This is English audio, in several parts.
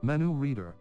Menu reader.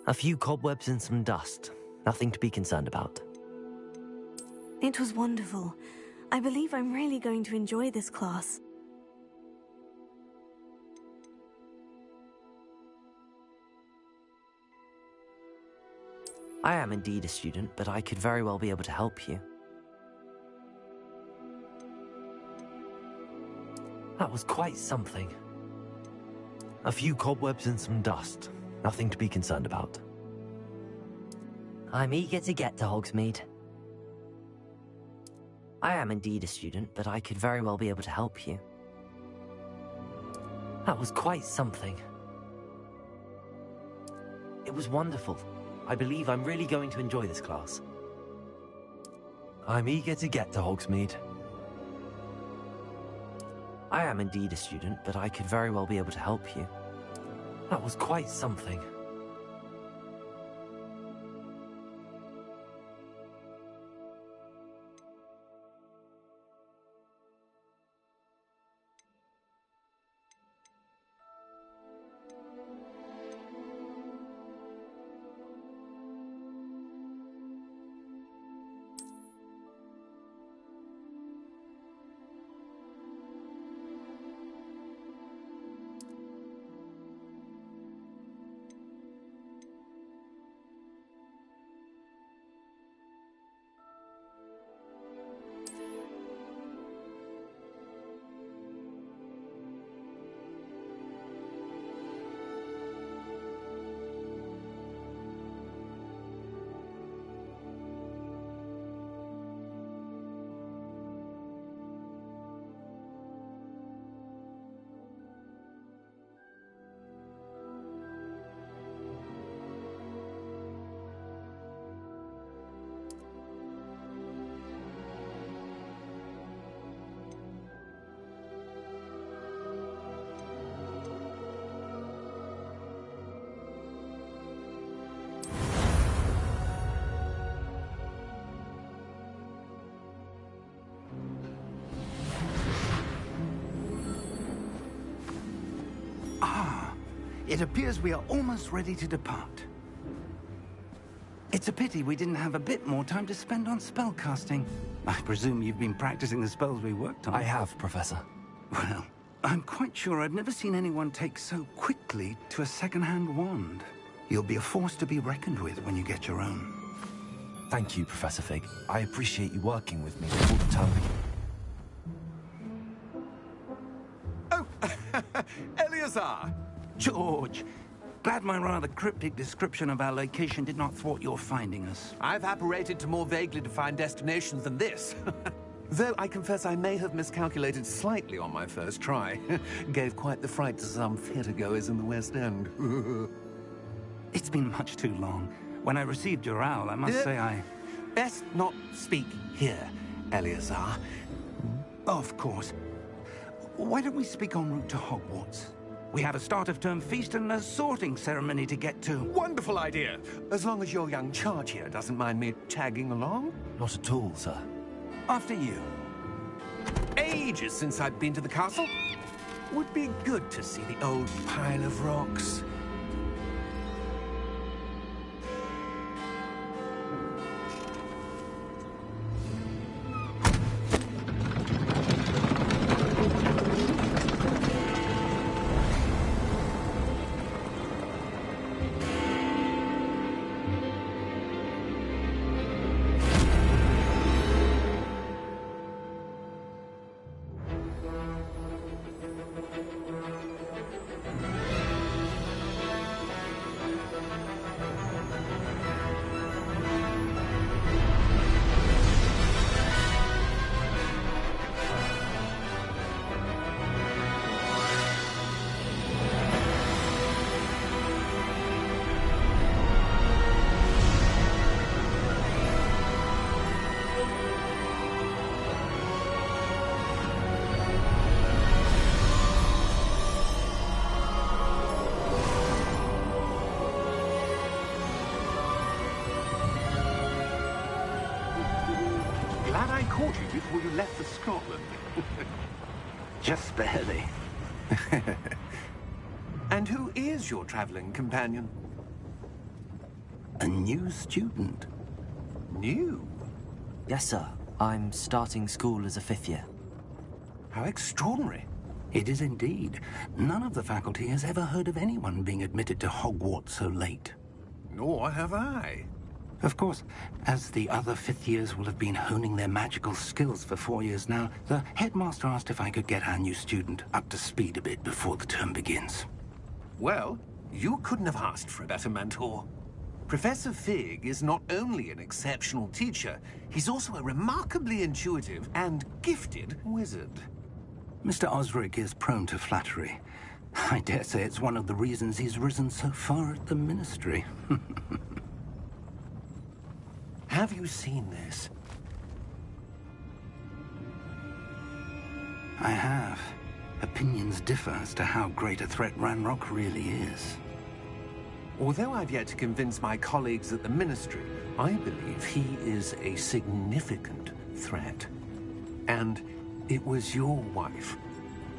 A few cobwebs and some dust. Nothing to be concerned about. It was wonderful. I believe I'm really going to enjoy this class. I am indeed a student, but I could very well be able to help you. That was quite something. A few cobwebs and some dust. Nothing to be concerned about. I'm eager to get to Hogsmeade. I am indeed a student, but I could very well be able to help you. That was quite something. It was wonderful. I believe I'm really going to enjoy this class. I'm eager to get to Hogsmeade. I am indeed a student, but I could very well be able to help you. That was quite something. It appears we are almost ready to depart. It's a pity we didn't have a bit more time to spend on spellcasting. I presume you've been practicing the spells we worked on. I have, Professor. Well, I'm quite sure I've never seen anyone take so quickly to a second-hand wand. You'll be a force to be reckoned with when you get your own. Thank you, Professor Fig. I appreciate you working with me all the time. Oh, Eleazar! George, glad my rather cryptic description of our location did not thwart your finding us. I've apparated to more vaguely defined destinations than this. Though I confess I may have miscalculated slightly on my first try. Gave quite the fright to some theatergoers in the West End. It's been much too long. When I received your owl, I must say I... Best not speak here, Eleazar. Of course. Why don't we speak en route to Hogwarts? We have a start-of-term feast and a sorting ceremony to get to. Wonderful idea! As long as your young charge here doesn't mind me tagging along. Not at all, sir. After you. Ages since I've been to the castle. Would be good to see the old pile of rocks. Glad I caught you before you left for Scotland. Just barely. And who is your traveling companion? A new student. New? Yes, sir. I'm starting school as a 5th year. How extraordinary. It is indeed. None of the faculty has ever heard of anyone being admitted to Hogwarts so late. Nor have I. Of course, as the other 5th years will have been honing their magical skills for 4 years now, the headmaster asked if I could get our new student up to speed a bit before the term begins. Well, you couldn't have asked for a better mentor. Professor Fig is not only an exceptional teacher, he's also a remarkably intuitive and gifted wizard. Mr. Osric is prone to flattery. I dare say it's one of the reasons he's risen so far at the Ministry. Have you seen this? I have. Opinions differ as to how great a threat Ranrock really is. Although I've yet to convince my colleagues at the Ministry, I believe he is a significant threat. And it was your wife,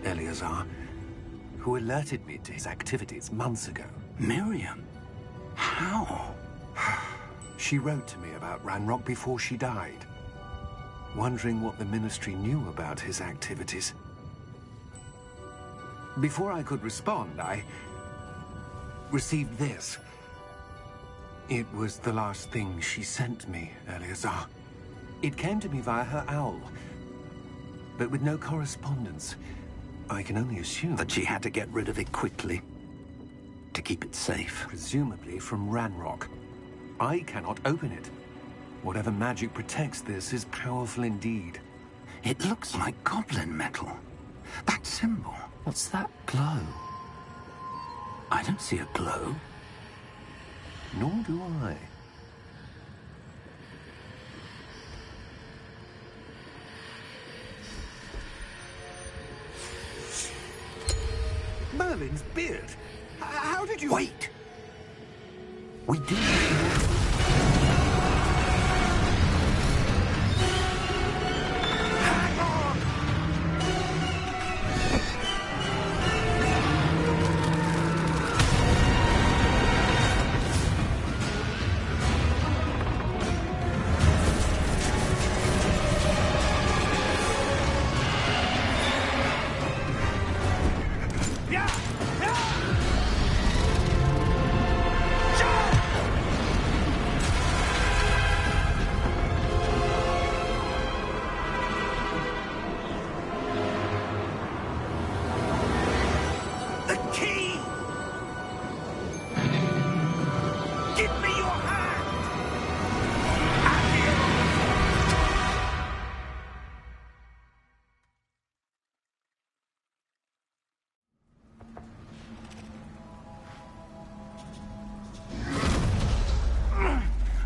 Eleazar, who alerted me to his activities months ago. Miriam? How? She wrote to me about Ranrock before she died, wondering what the Ministry knew about his activities. Before I could respond, I received this. It was the last thing she sent me, Eleazar. It came to me via her owl, but with no correspondence. I can only assume That she had to get rid of it quickly, to keep it safe. presumably from Ranrock. I cannot open it. Whatever magic protects this is powerful indeed. It looks like goblin metal. That symbol. What's that glow? I don't see a glow. Nor do I. Merlin's beard. How did you... Wait! We do. Hang on! Yeah! Yeah! The key! Give me your hand!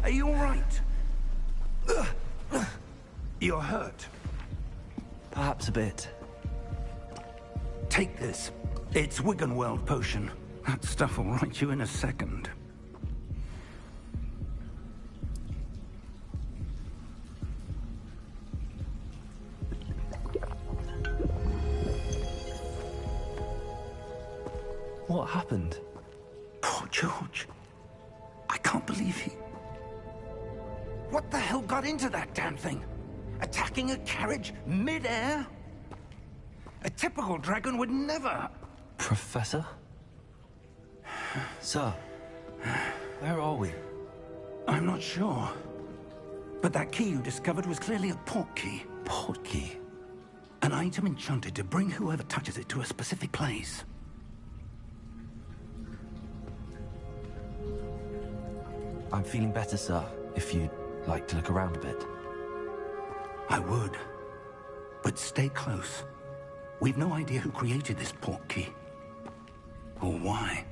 Are you all right? You're hurt. Perhaps a bit. Take this. It's Wiggenweld potion. That stuff will right you in a second. What happened? Poor George. I can't believe he... What the hell got into that damn thing? Attacking a carriage mid-air? A typical dragon would never... Professor? Sir, where are we? I'm not sure. But that key you discovered was clearly a port key. Port key? An item enchanted to bring whoever touches it to a specific place. I'm feeling better, sir, if you'd like to look around a bit. I would. But stay close. We've no idea who created this port key. Or why.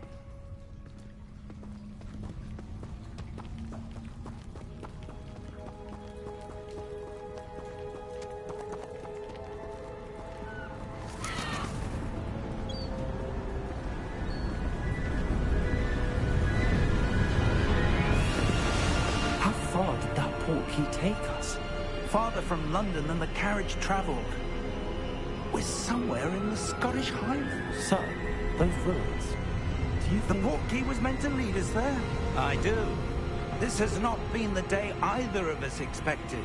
How far did that port key take us? Farther from London than the carriage traveled. We're somewhere in the Scottish Highlands. Sir, those ruins. Do you The think... port key was meant to lead us there. I do. This has not been the day either of us expected.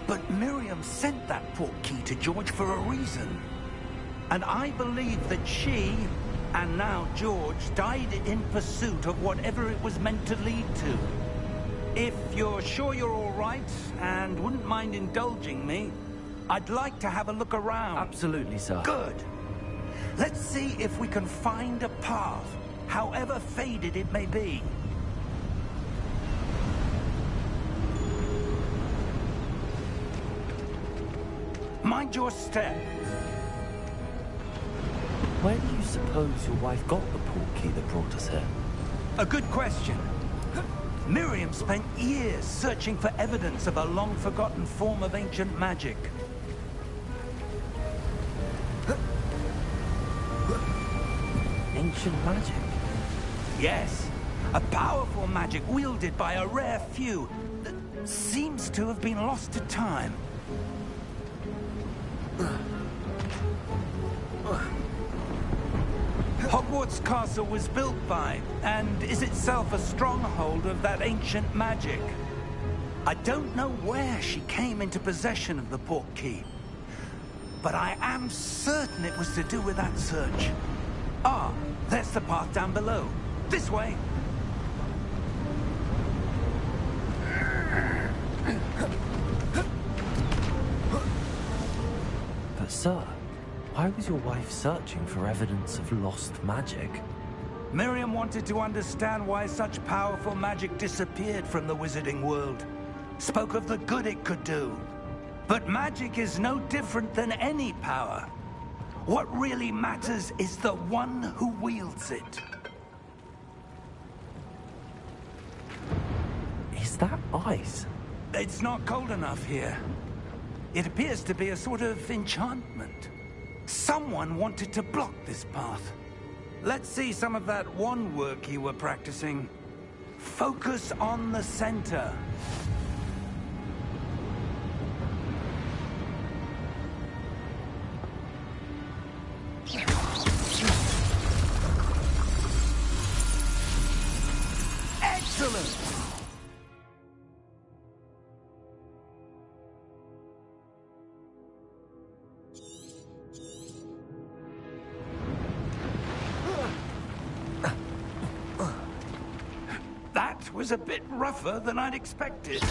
But Miriam sent that portkey to George for a reason. And I believe that she, and now George, died in pursuit of whatever it was meant to lead to. If you're sure you're all right, and wouldn't mind indulging me, I'd like to have a look around. Absolutely, sir. Good. Let's see if we can find a path, however faded it may be. Mind your step. Where do you suppose your wife got the portkey that brought us here? A good question. Miriam spent years searching for evidence of a long-forgotten form of ancient magic. Ancient magic? Yes, a powerful magic wielded by a rare few that seems to have been lost to time. Hogwarts Castle was built by, and is itself a stronghold of that ancient magic. I don't know where she came into possession of the portkey, but I am certain it was to do with that search. Ah, there's the path down below. This way. But sir, why was your wife searching for evidence of lost magic? Miriam wanted to understand why such powerful magic disappeared from the wizarding world. Spoke of the good it could do. But magic is no different than any power. What really matters is the one who wields it. Is that ice? It's not cold enough here. It appears to be a sort of enchantment. Someone wanted to block this path. Let's see some of that wand work you were practicing. Focus on the center. Excellent! That was a bit rougher than I'd expected.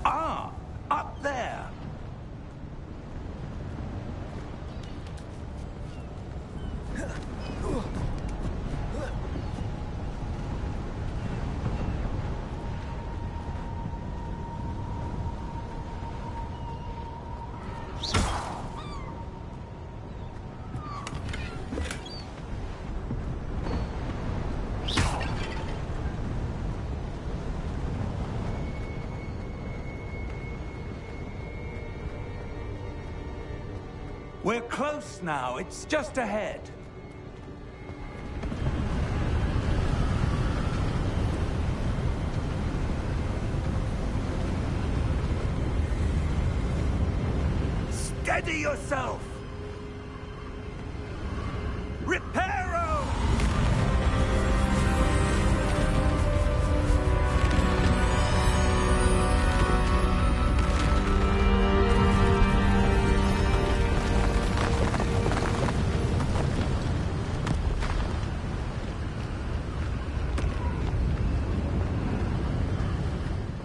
Ah, up there. We're close now. It's just ahead. Steady yourself! Reparo!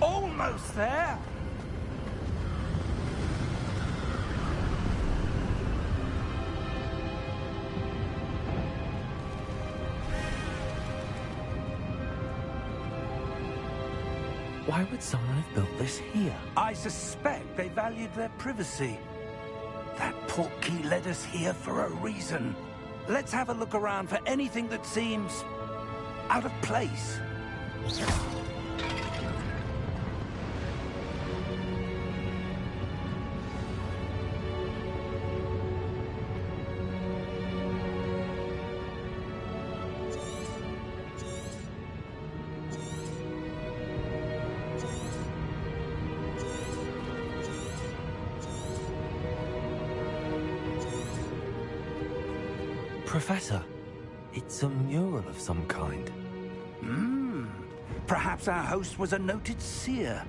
Almost there. Why would someone have built this here? I suspect they valued their privacy. That portkey led us here for a reason. Let's have a look around for anything that seems out of place. Professor, it's a mural of some kind. Perhaps our host was a noted seer.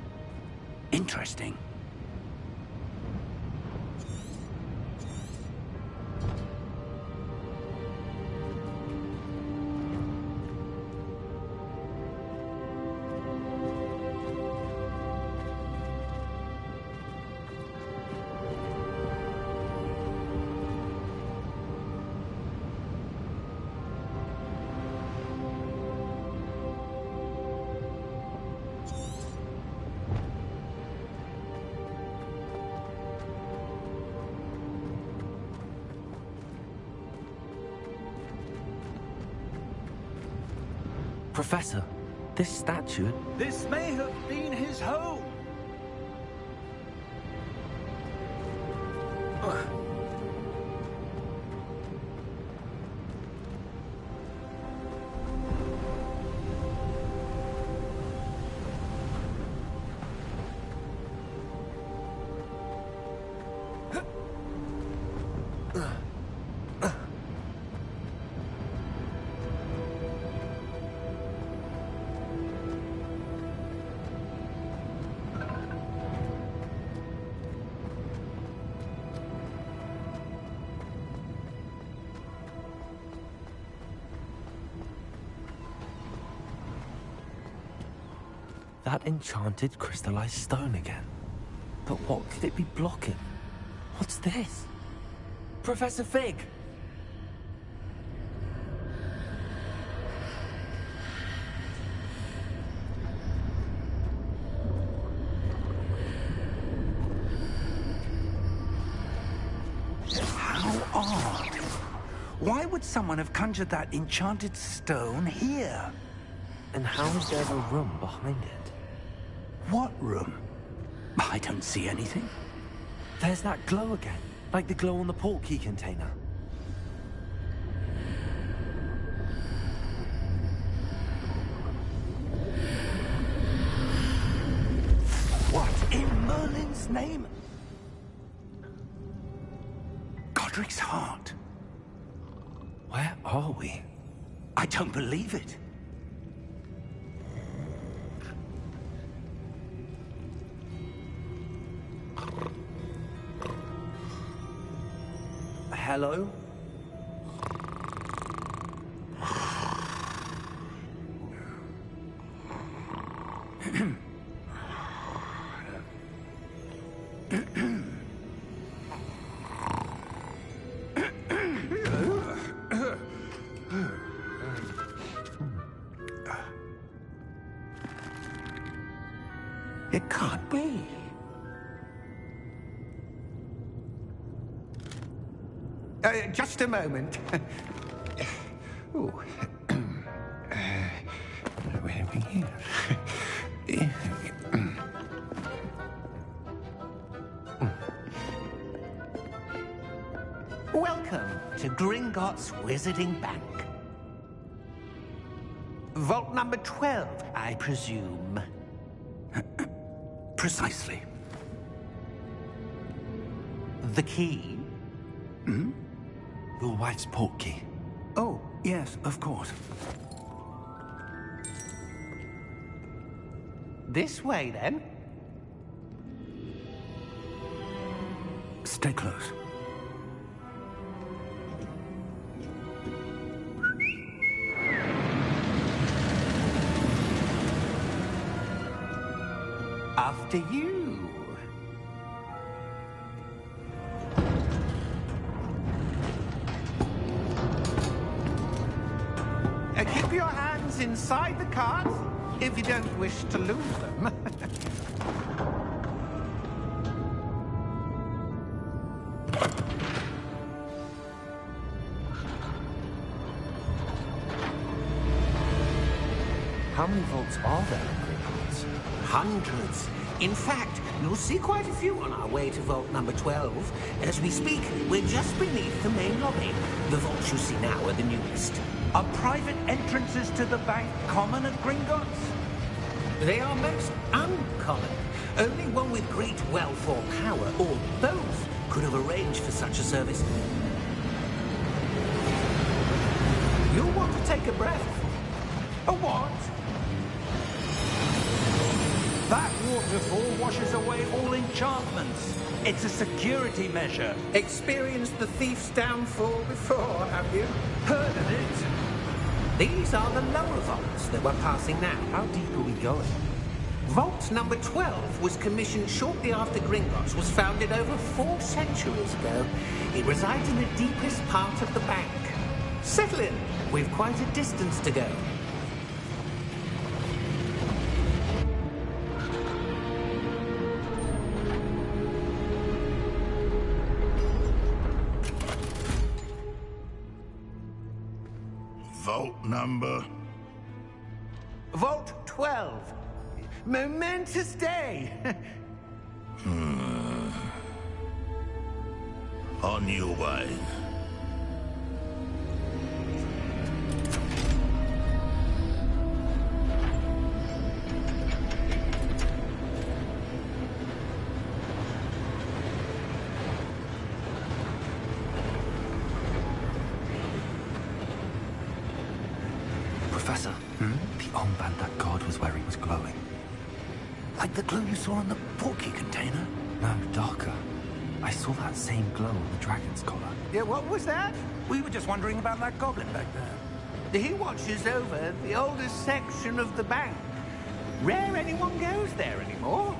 Interesting. Professor, this statue... This may have been his home. That enchanted crystallized stone again. But what could it be blocking? What's this? Professor Fig! How odd. Why would someone have conjured that enchanted stone here? And how is there a room behind it? What room? I don't see anything. There's that glow again, like the glow on the portkey container. What in Merlin's name? Godric's heart. Where are we? I don't believe it. Hello? It can't be. Just a moment. Oh. Where are we here? Welcome to Gringotts Wizarding Bank. Vault number 12, I presume. Precisely. The key? Your wife's portkey. Oh, yes, of course. This way, then. Stay close. After you. Keep your hands inside the cart if you don't wish to lose them. How many vaults are there in Gringotts? Hundreds. In fact, you'll see quite a few on our way to vault number 12. As we speak, we're just beneath the main lobby. The vaults you see now are the newest. Are private entrances to the bank common at Gringotts? They are most uncommon. Only one with great wealth or power, or both, could have arranged for such a service. take a breath. A what? That waterfall washes away all enchantments. It's a security measure. Experienced the thief's downfall before, have you? Heard of it? These are the lower vaults that we're passing now. How deep are we going? Vault number 12 was commissioned shortly after Gringotts was founded over 4 centuries ago. It resides in the deepest part of the bank. Settle in. We've quite a distance to go. Vault number? Vault 12. Momentous day. On your way. Professor, the armband that guard was wearing was glowing. Like the glue you saw on the porky container? No, darker. I saw that same glow on the dragon's collar. Yeah, what was that? We were just wondering about that goblin back there. He watches over the oldest section of the bank. Rare anyone goes there anymore.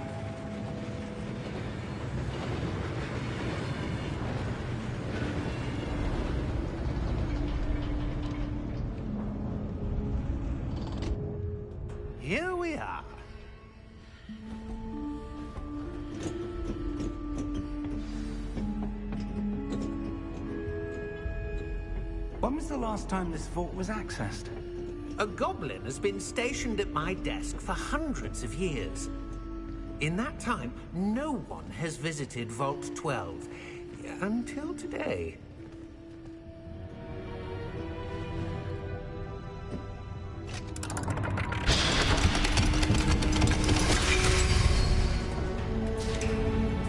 Here we are. When was the last time this vault was accessed? A goblin has been stationed at my desk for hundreds of years. In that time, no one has visited Vault 12 until today.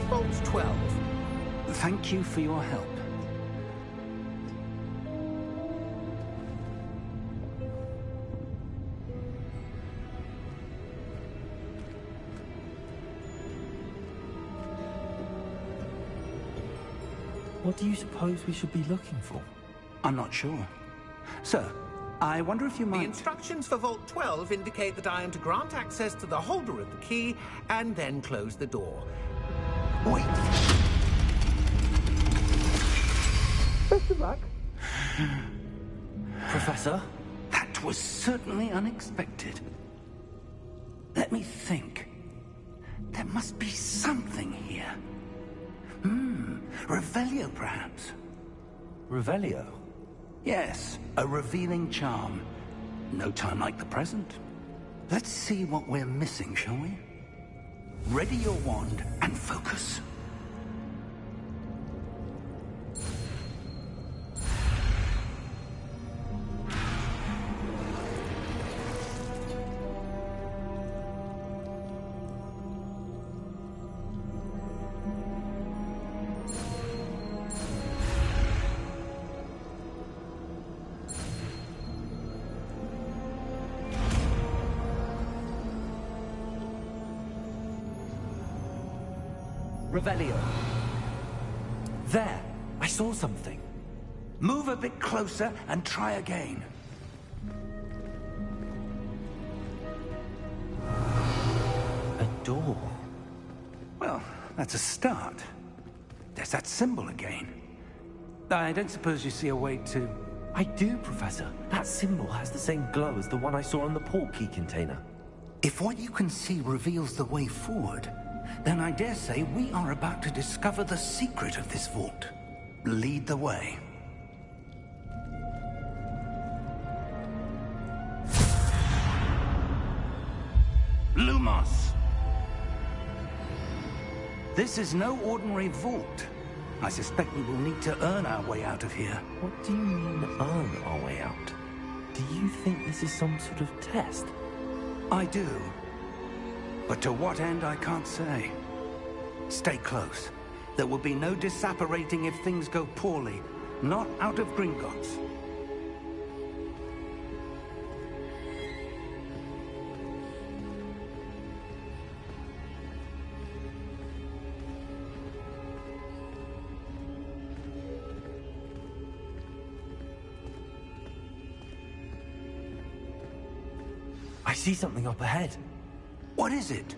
Vault 12. Thank you for your help. What do you suppose we should be looking for? I'm not sure. Sir, I wonder if you The might... instructions for Vault 12 indicate that I am to grant access to the holder of the key and then close the door. Wait! Best of luck. Professor? That was certainly unexpected. Let me think. There must be something here. Revelio, perhaps? Revelio? Yes, a revealing charm. No time like the present. Let's see what we're missing, shall we? Ready your wand and focus. Revelio. There! I saw something. Move a bit closer and try again. A door. Well, that's a start. There's that symbol again. I don't suppose you see a way to... I do, Professor. That symbol has the same glow as the one I saw on the port key container. If what you can see reveals the way forward, then I dare say we are about to discover the secret of this vault. Lead the way. Lumos! This is no ordinary vault. I suspect we will need to earn our way out of here. What do you mean, earn our way out? Do you think this is some sort of test? I do. But to what end, I can't say. Stay close. There will be no disapparating if things go poorly. Not out of Gringotts. I see something up ahead. What is it?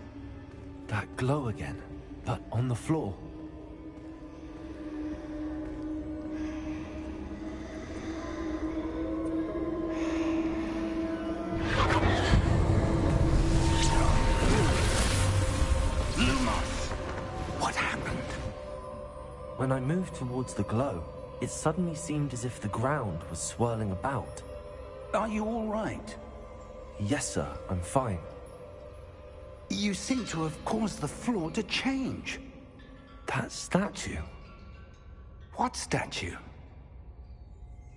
That glow again, but on the floor. Lumos! What happened? When I moved towards the glow, it suddenly seemed as if the ground was swirling about. Are you all right? Yes, sir, I'm fine. You seem to have caused the floor to change. That statue. What statue?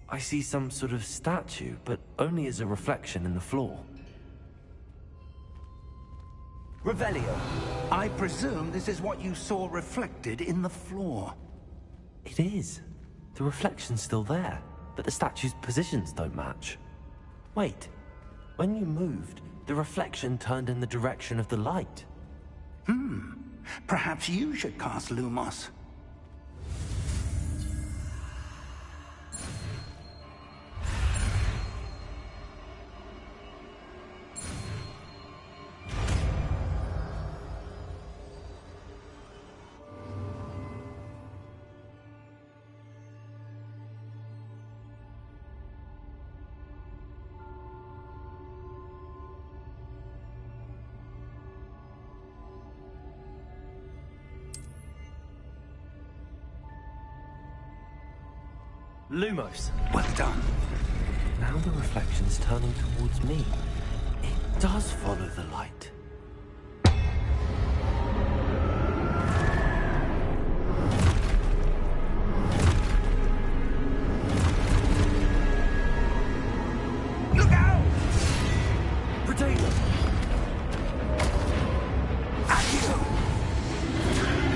I see some sort of statue, but only as a reflection in the floor. Revelio, I presume this is what you saw reflected in the floor. It is. The reflection's still there, but the statue's positions don't match. Wait, when you moved, the reflection turned in the direction of the light. Perhaps you should cast Lumos. Lumos. Well done. Now the reflection's turning towards me. It does follow the light. Look out! Potato! Accio!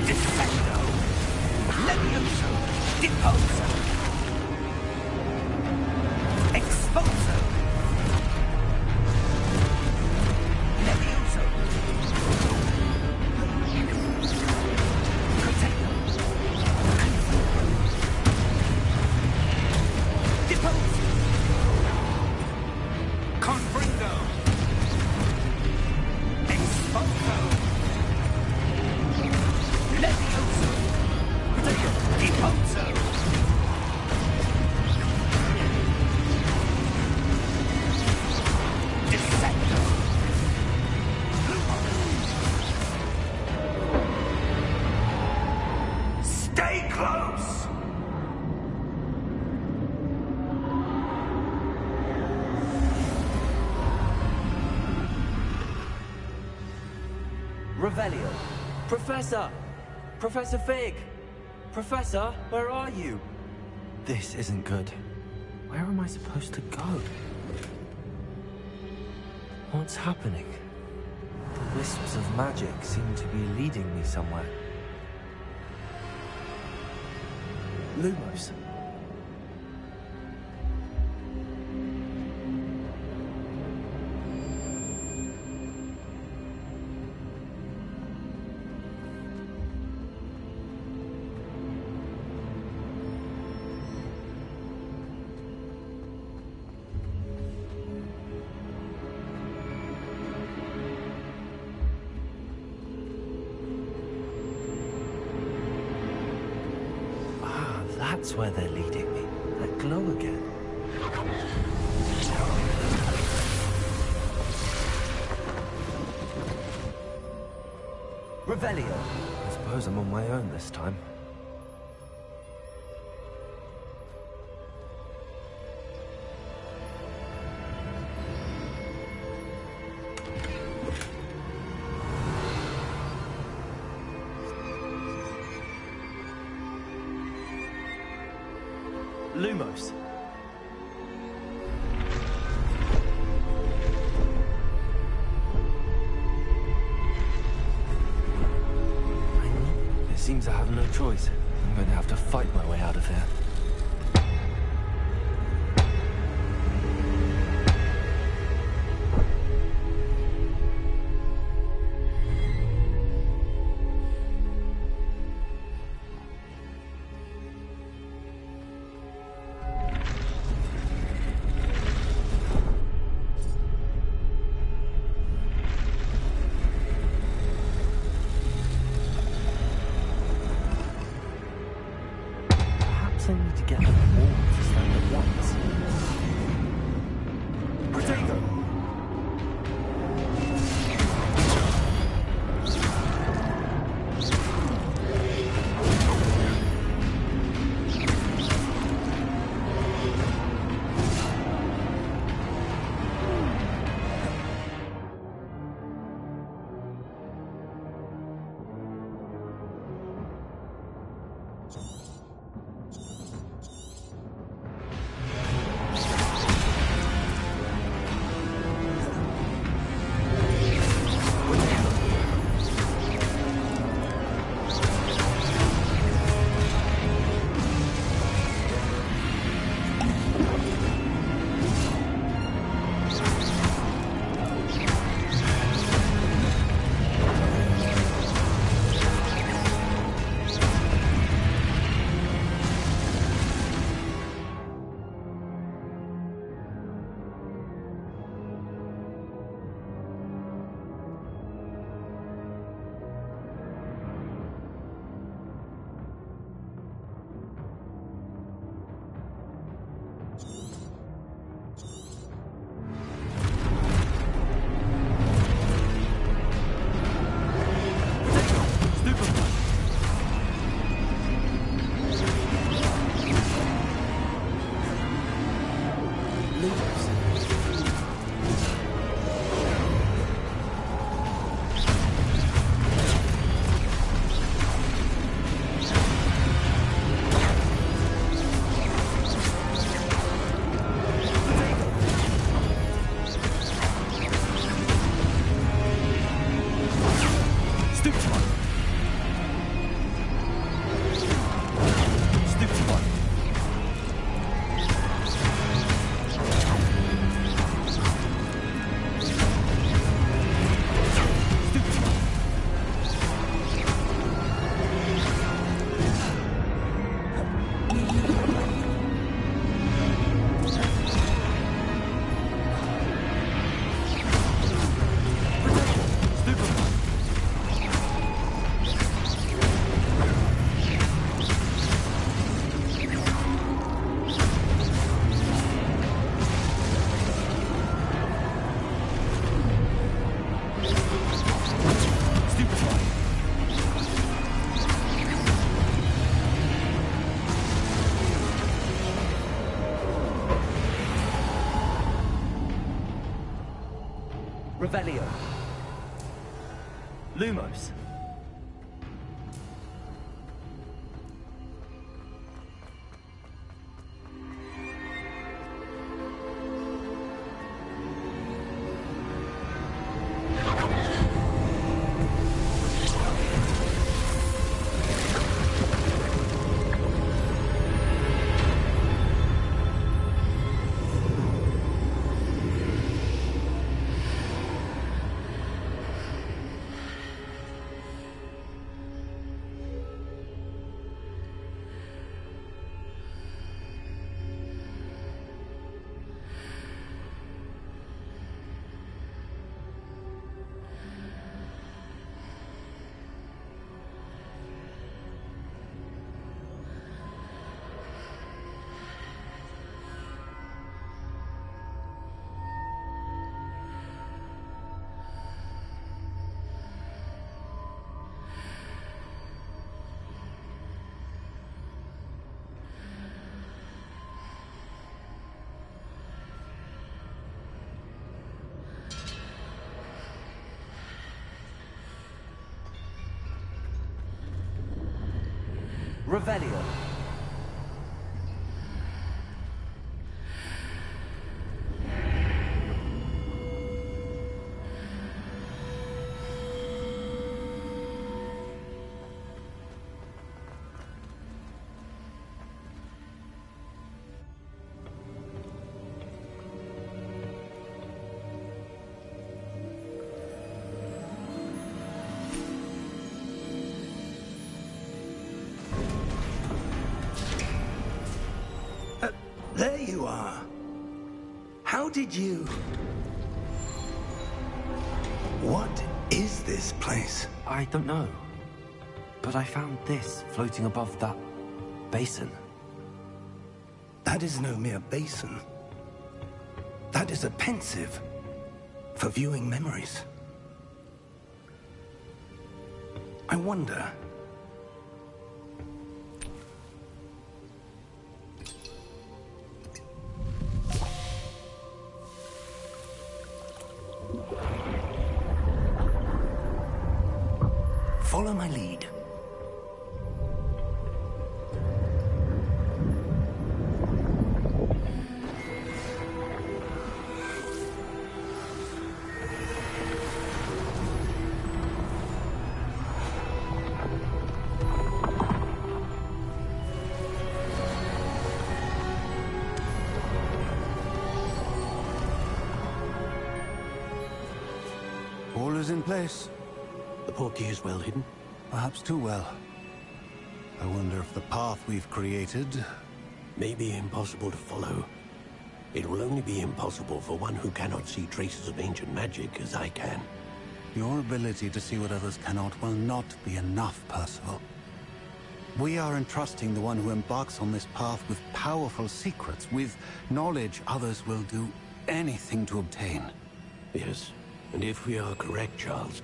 Defendo! Levioso! Deposo! Exposo! Levioso! Potato! Deposo! Confringo! Exposo! Levioso! Potato! Deposo! Defendo! Stay close! Revelio. Professor! Professor Fig! Professor, where are you? This isn't good. Where am I supposed to go? What's happening? The wisps of magic seem to be leading me somewhere. Lumos. That's where they're leading me. That glow again. Revelio. I suppose I'm on my own this time. Lumos. It seems I have no choice. I'm going to have to fight my way out of here. Revelio. Lumos. Revelio. There you are. How did you... What is this place? I don't know. But I found this floating above that basin. That is no mere basin. That is a pensive for viewing memories. I wonder... Follow my lead. All is in place. The portkey is well hidden. Perhaps too well. I wonder if the path we've created... May be impossible to follow. It will only be impossible for one who cannot see traces of ancient magic as I can. Your ability to see what others cannot will not be enough, Percival. We are entrusting the one who embarks on this path with powerful secrets, with knowledge others will do anything to obtain. Yes, and if we are correct, Charles,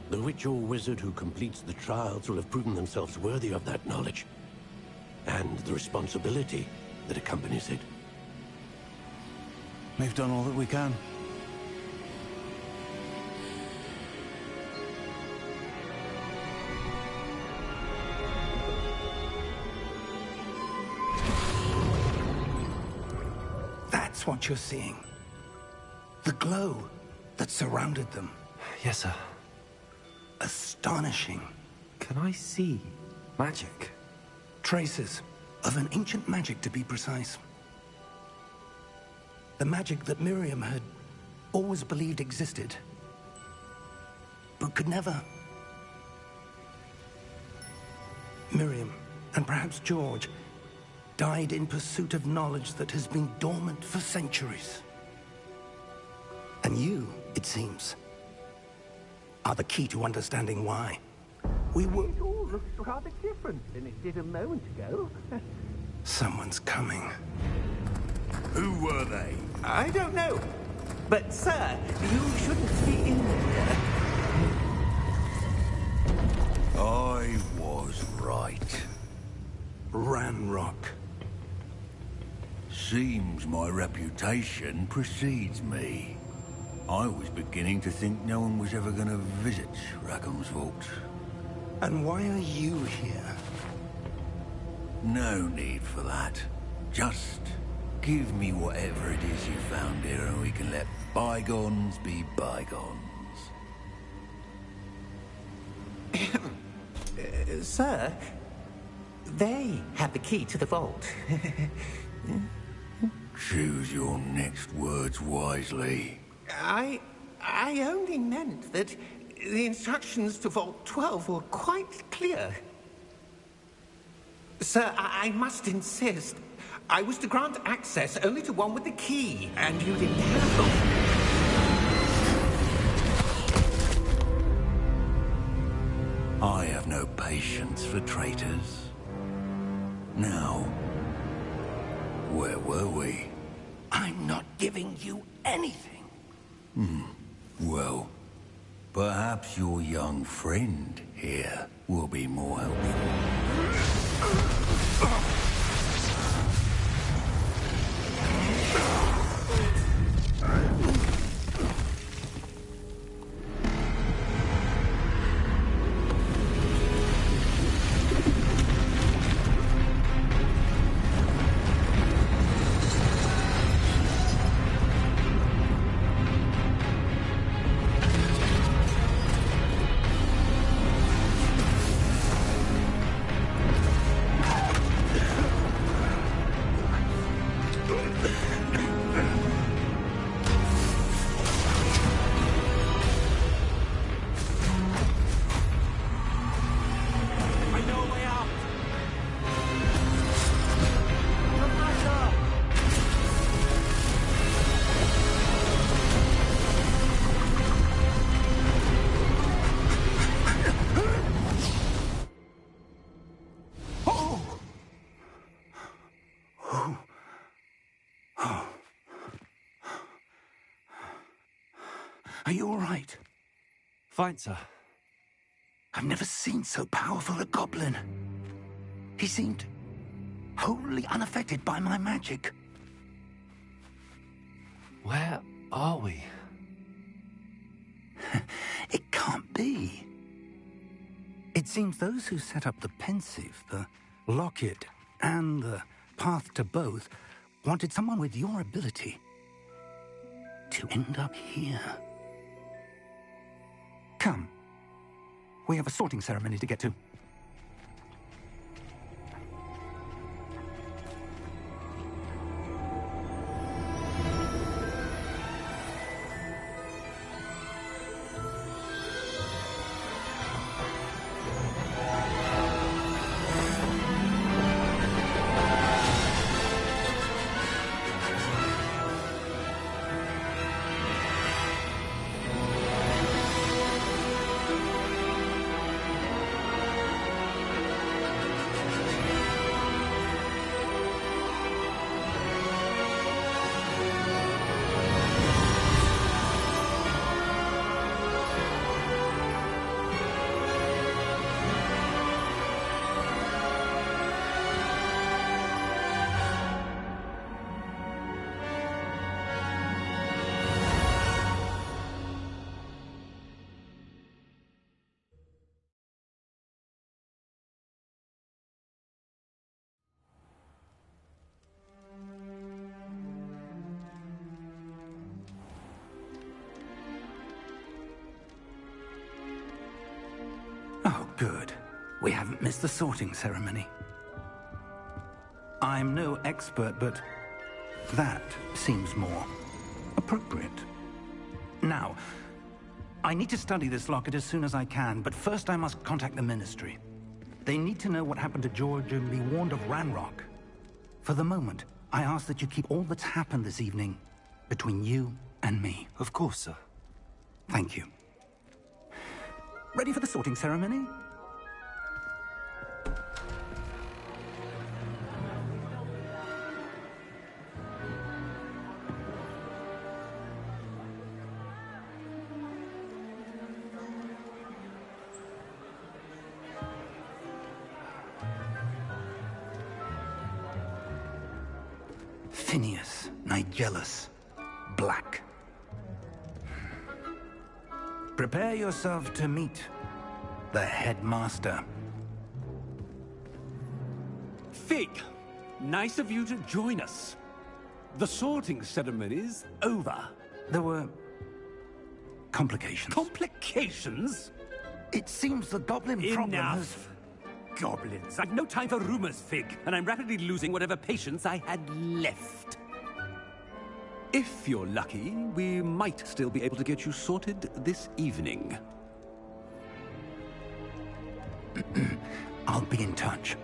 the witch or wizard who completes the trials will have proven themselves worthy of that knowledge, and the responsibility that accompanies it. We've done all that we can. That's what you're seeing. The glow that surrounded them. Yes, sir. Astonishing. Can I see magic? Traces of an ancient magic, to be precise. The magic that Miriam had always believed existed, but could never. Miriam, and perhaps George, died in pursuit of knowledge that has been dormant for centuries. And you, it seems, are the key to understanding why. We were... It all looks rather different than it did a moment ago. Someone's coming. Who were they? I don't know. But, sir, you shouldn't be in there. I was right. Ranrock. Seems my reputation precedes me. I was beginning to think no one was ever going to visit Rackham's vault. And why are you here? No need for that. Just give me whatever it is you found here and we can let bygones be bygones. Sir, they have the key to the vault. Choose your next words wisely. I only meant that the instructions to Vault 12 were quite clear. Sir, I must insist. I was to grant access only to one with the key, and you didn't have them. I have no patience for traitors. Now, where were we? I'm not giving you anything. Well, perhaps your young friend here will be more helpful. Are you all right? Fine, sir. I've never seen so powerful a goblin. He seemed wholly unaffected by my magic. Where are we? It can't be. It seems those who set up the pensive, the locket, and the path to both wanted someone with your ability to end up here. Come. We have a sorting ceremony to get to. Oh, good. We haven't missed the sorting ceremony. I'm no expert, but that seems more appropriate. Now, I need to study this locket as soon as I can, but first I must contact the Ministry. They need to know what happened to George and be warned of Ranrock. For the moment, I ask that you keep all that's happened this evening between you and me. Of course, sir. Thank you. Ready for the sorting ceremony? Phineas, Nigellus, Black. Prepare yourself to meet the headmaster. Fig, nice of you to join us. The sorting ceremony's over. There were complications. Complications? It seems the goblin problem has... Enough! Goblins. I've no time for rumors, Fig, and I'm rapidly losing whatever patience I had left. If you're lucky, we might still be able to get you sorted this evening. I'll be in touch.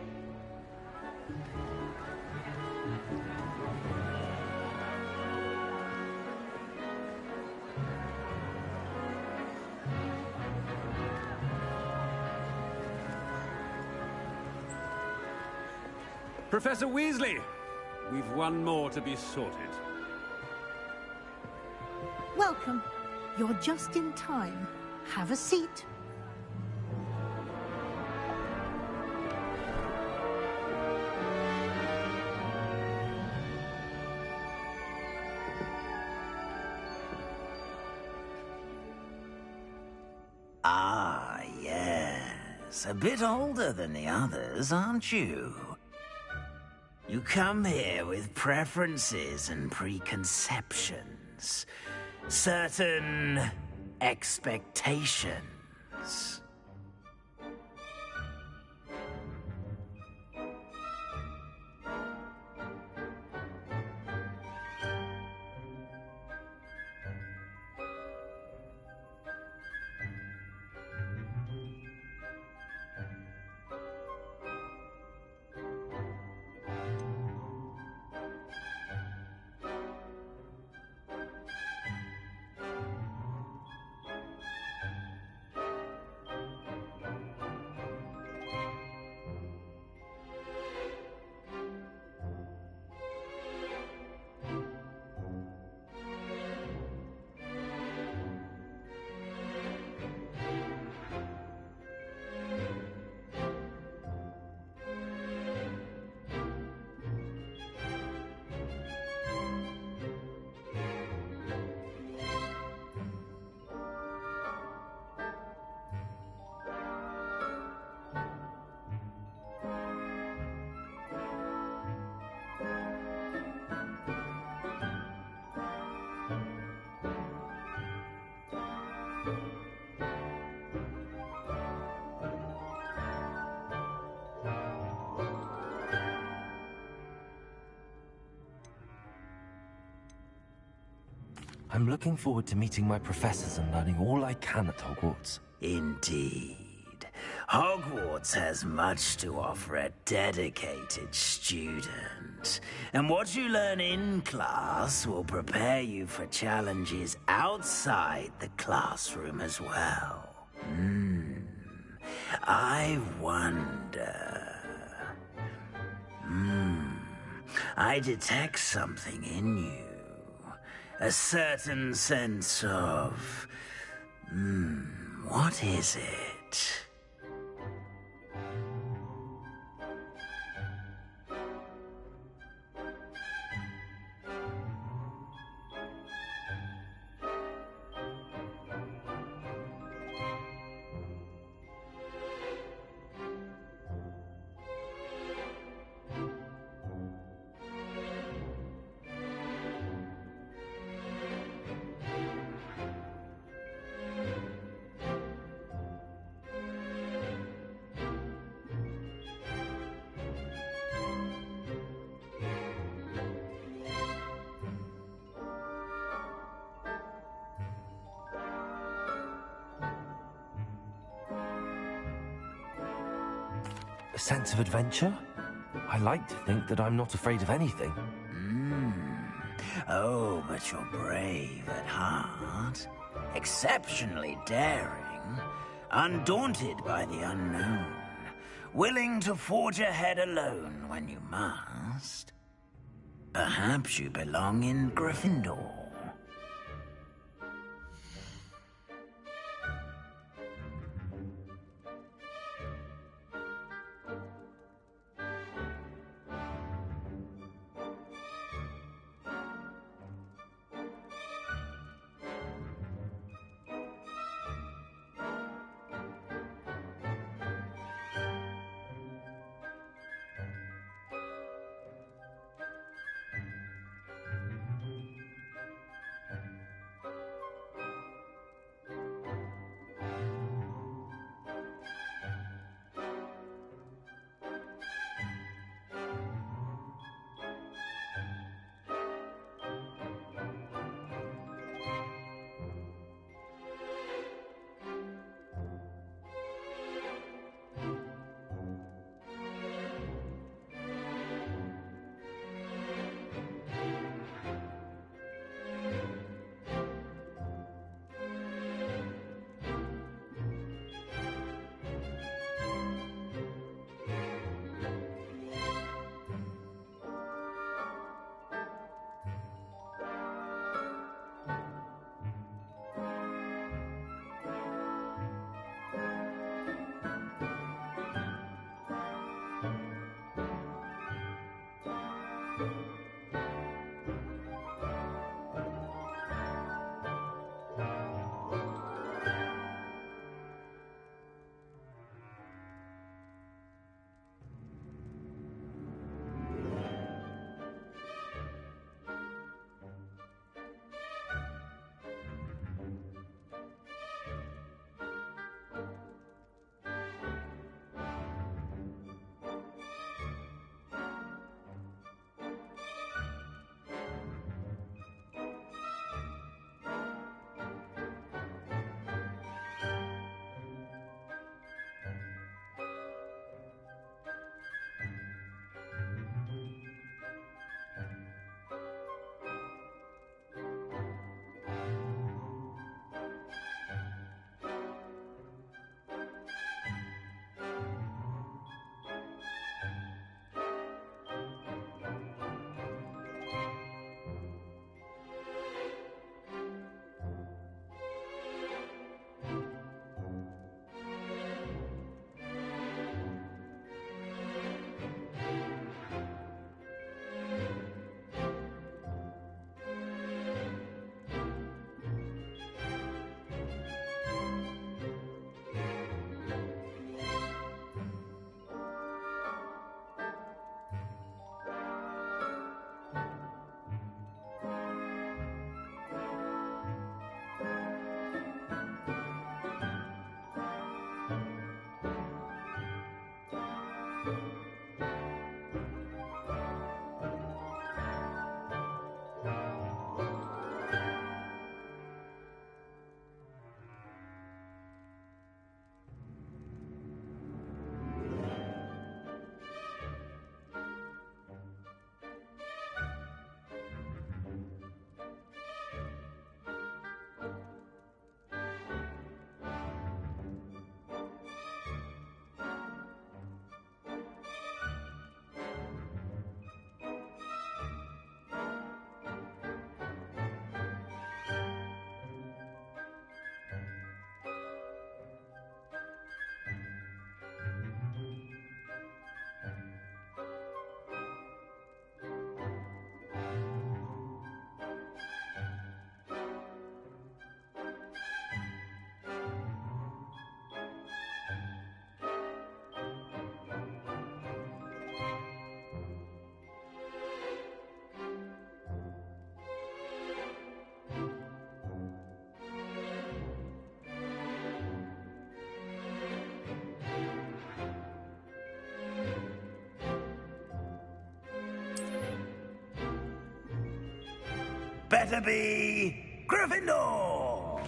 Professor Weasley, we've one more to be sorted. Welcome. You're just in time. Have a seat. Ah, yes. A bit older than the others, aren't you? You come here with preferences and preconceptions. Certain expectations. I'm looking forward to meeting my professors and learning all I can at Hogwarts. Indeed. Hogwarts has much to offer a dedicated student. And what you learn in class will prepare you for challenges outside the classroom as well. I wonder... I detect something in you. A certain sense of... what is it? A sense of adventure? I like to think that I'm not afraid of anything. Oh, but you're brave at heart. Exceptionally daring. Undaunted by the unknown. Willing to forge ahead alone when you must. Perhaps you belong in Gryffindor. better be Gryffindor!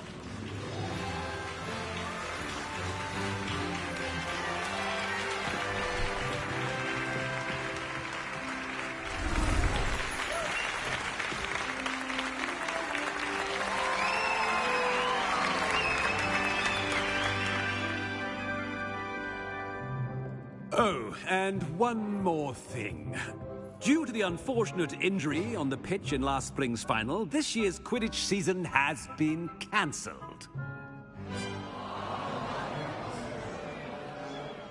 Oh, and one more thing. Due to the unfortunate injury on the pitch in last spring's final, this year's Quidditch season has been cancelled.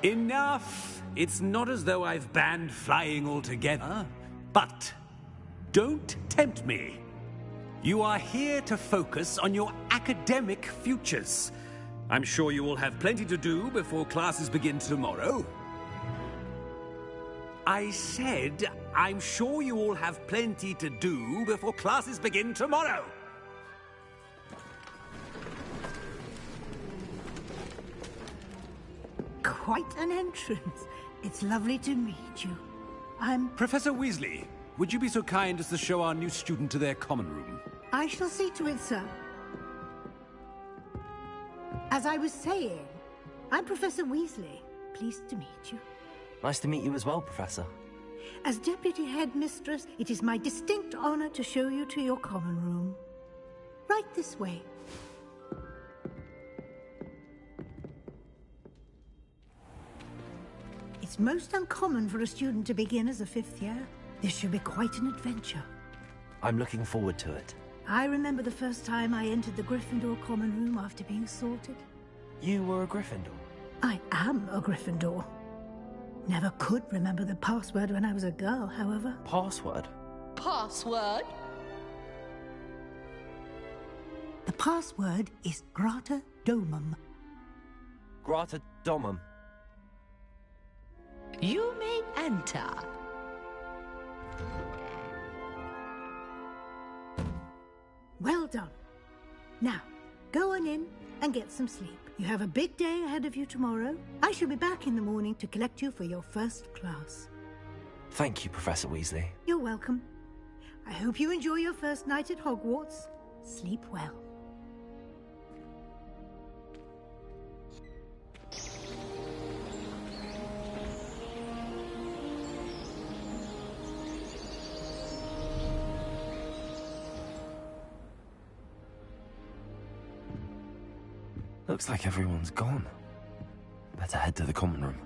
Enough! It's not as though I've banned flying altogether, but don't tempt me. You are here to focus on your academic futures. I'm sure you will have plenty to do before classes begin tomorrow. I said, I'm sure you all have plenty to do before classes begin tomorrow. Quite an entrance. It's lovely to meet you. I'm... Professor Weasley, would you be so kind as to show our new student to their common room? I shall see to it, sir. As I was saying, I'm Professor Weasley. Pleased to meet you. Nice to meet you as well, Professor. As Deputy Headmistress, it is my distinct honor to show you to your common room. Right this way. It's most uncommon for a student to begin as a fifth year. This should be quite an adventure. I'm looking forward to it. I remember the first time I entered the Gryffindor common room after being sorted. You were a Gryffindor? I am a Gryffindor. Never could remember the password when I was a girl, however. Password? Password? The password is Grata Domum. Grata Domum. You may enter. Well done. Now, go on in and get some sleep. You have a big day ahead of you tomorrow. I shall be back in the morning to collect you for your first class. Thank you, Professor Weasley. You're welcome. I hope you enjoy your first night at Hogwarts. Sleep well. Looks like everyone's gone. Better head to the common room.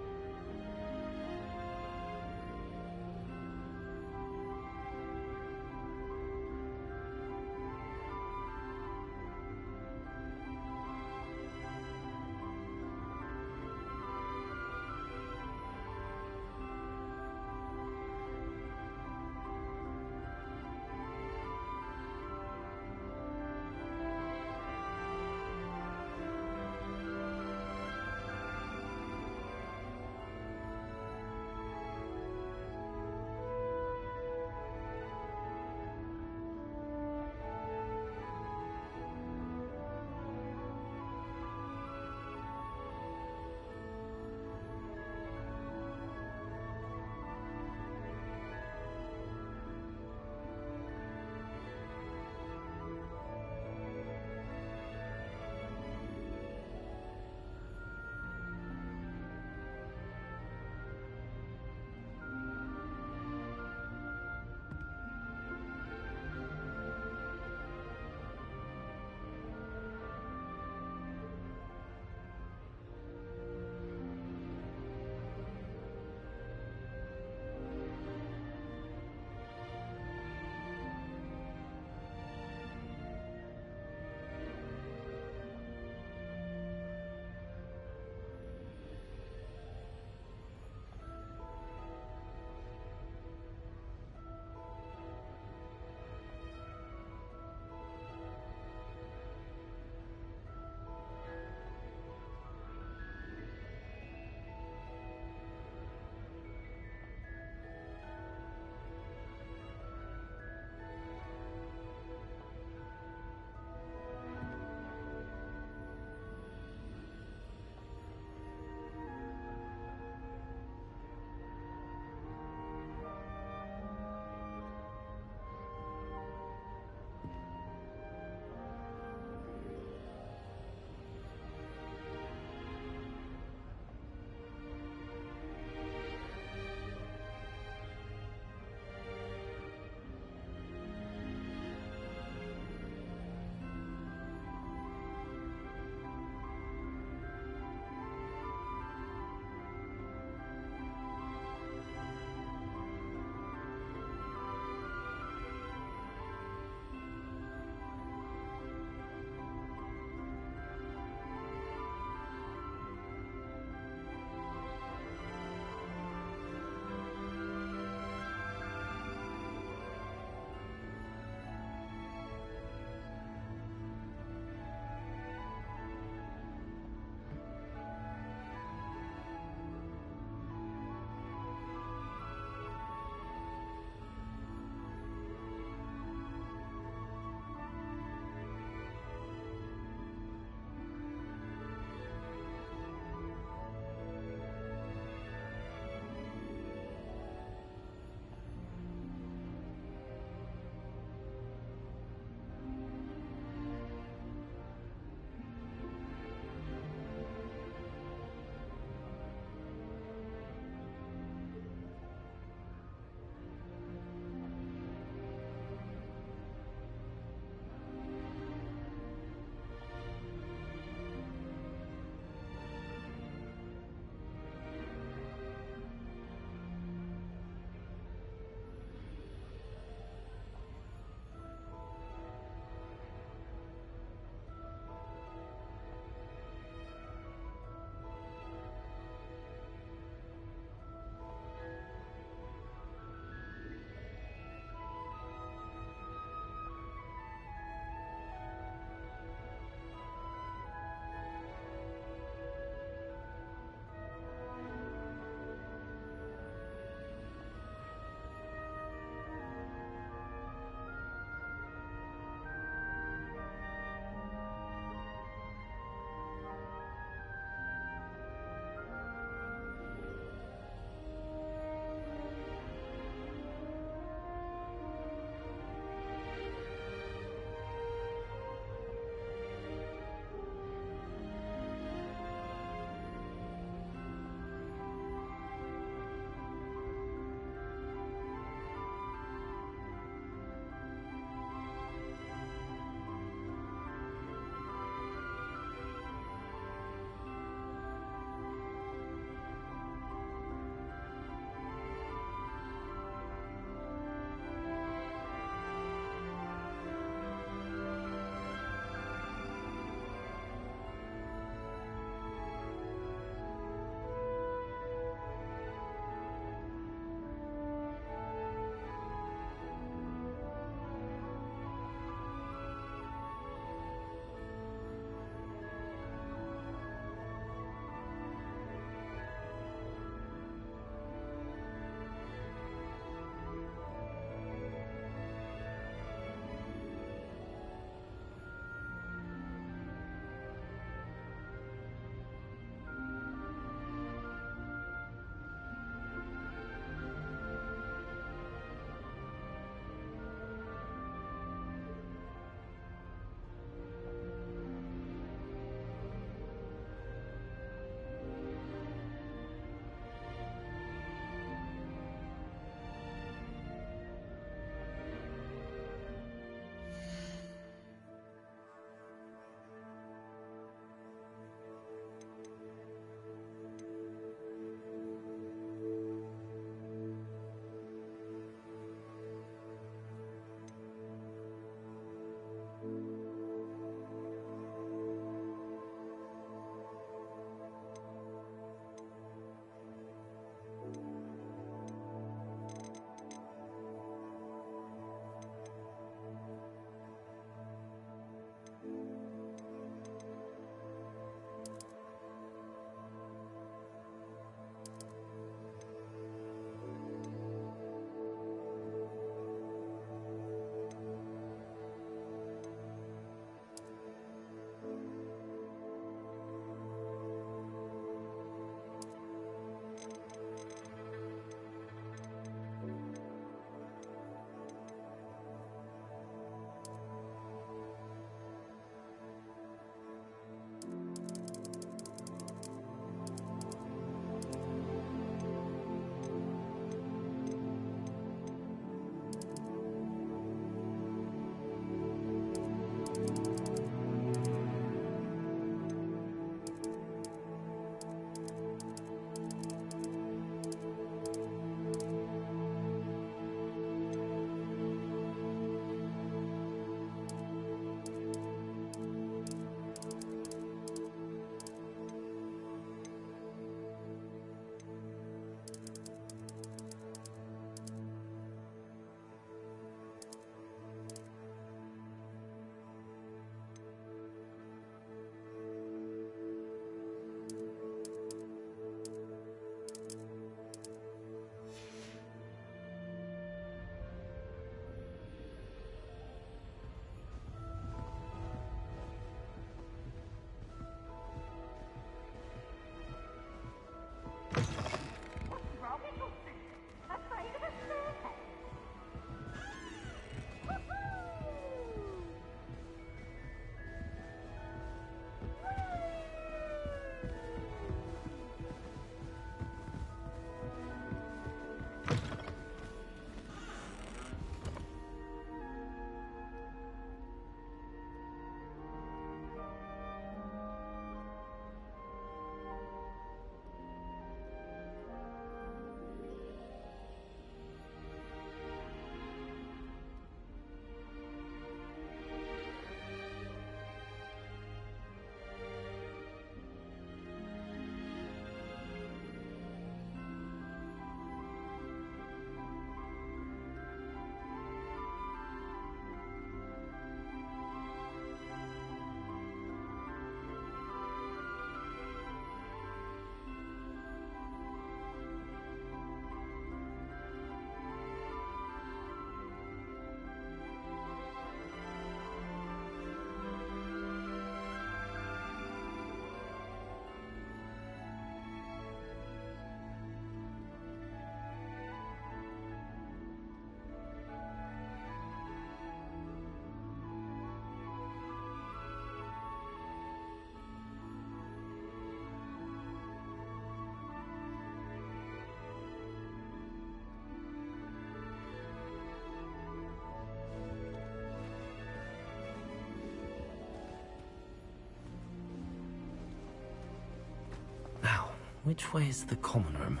Which way is the common room?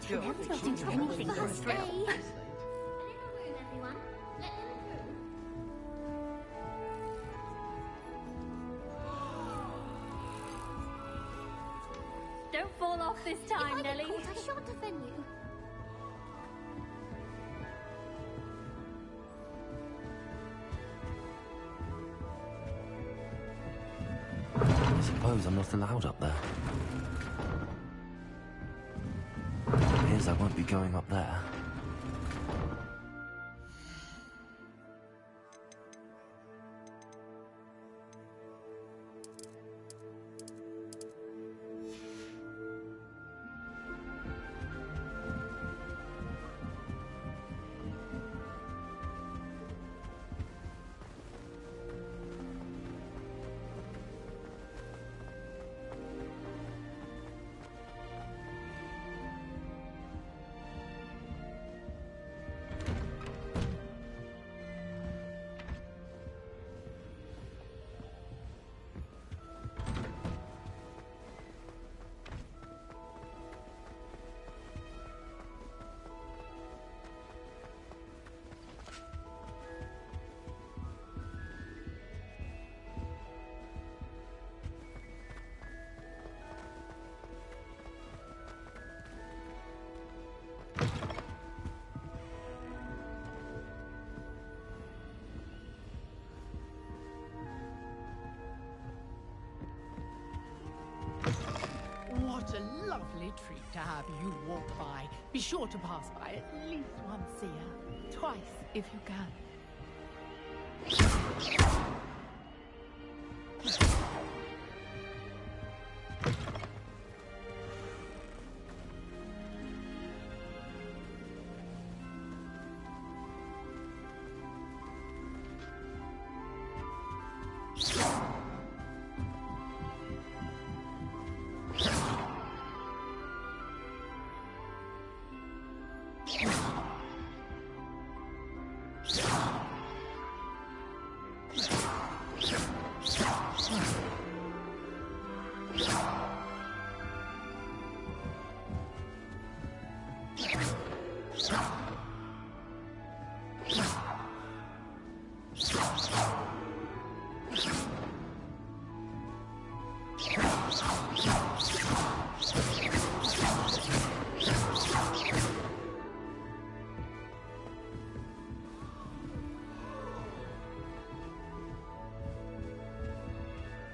never got into anything first day. Don't fall off this time, If I Nellie. get caught, I shan't offend you. I suppose I'm not allowed up there. Appears I won't be going up there. What a lovely treat to have you walk by. Be sure to pass by at least once a year. Twice, if you can.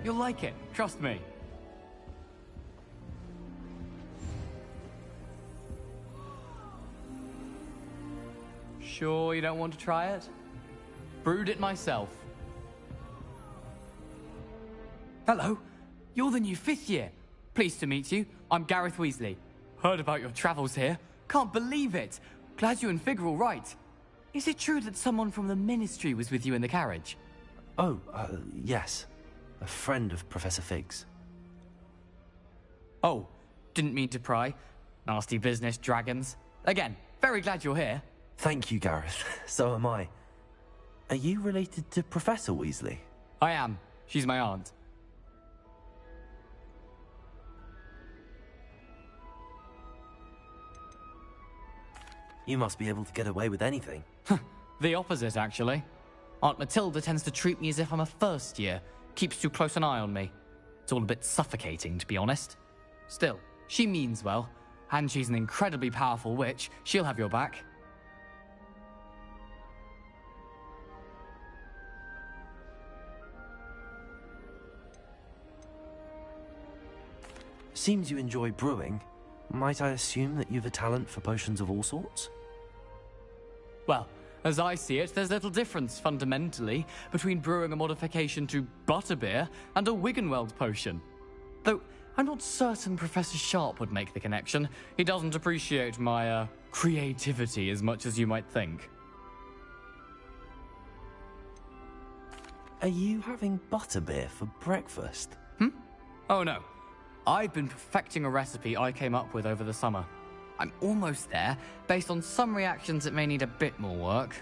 You'll like it, trust me. Sure you don't want to try it? Brewed it myself. Hello, you're the new 5th year. Pleased to meet you. I'm Gareth Weasley. Heard about your travels here. Can't believe it. Glad you and Fig are all right. Is it true that someone from the Ministry was with you in the carriage? Oh, yes. A friend of Professor Fig's. Oh, didn't mean to pry. Nasty business, dragons. Again, very glad you're here. Thank you, Gareth. So am I. Are you related to Professor Weasley? I am. She's my aunt. You must be able to get away with anything. The opposite, actually. Aunt Matilda tends to treat me as if I'm a first year. Keeps too close an eye on me. It's all a bit suffocating, to be honest. Still, she means well, and she's an incredibly powerful witch. She'll have your back. Seems you enjoy brewing. Might I assume that you've a talent for potions of all sorts? Well, as I see it, there's little difference, fundamentally, between brewing a modification to butterbeer and a Wiggenweld potion. Though, I'm not certain Professor Sharp would make the connection. He doesn't appreciate my, creativity as much as you might think. Are you having butterbeer for breakfast? Oh no. I've been perfecting a recipe I came up with over the summer. I'm almost there. Based on some reactions, it may need a bit more work.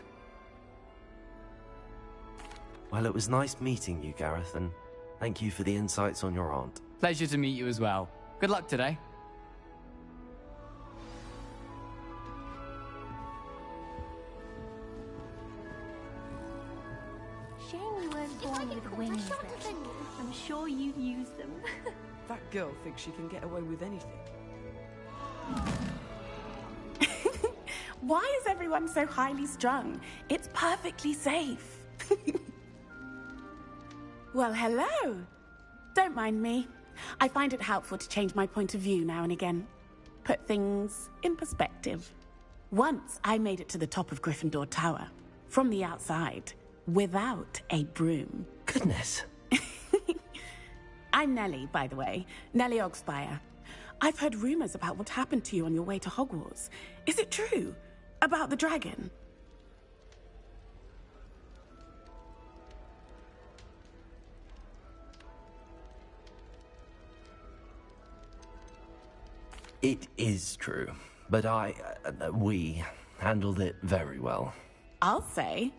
Well, it was nice meeting you, Gareth, and thank you for the insights on your aunt. Pleasure to meet you as well. Good luck today. Shame you weren't born with wings then. I'm sure you'd use them. That girl thinks she can get away with anything. Why is everyone so highly strung? It's perfectly safe. Well, hello. Don't mind me. I find it helpful to change my point of view now and again. Put things in perspective. Once I made it to the top of Gryffindor Tower, from the outside, without a broom. Goodness. I'm Nellie, by the way. Nellie Ogspire. I've heard rumors about what happened to you on your way to Hogwarts. Is it true? About the dragon? It is true, but we handled it very well. I'll say.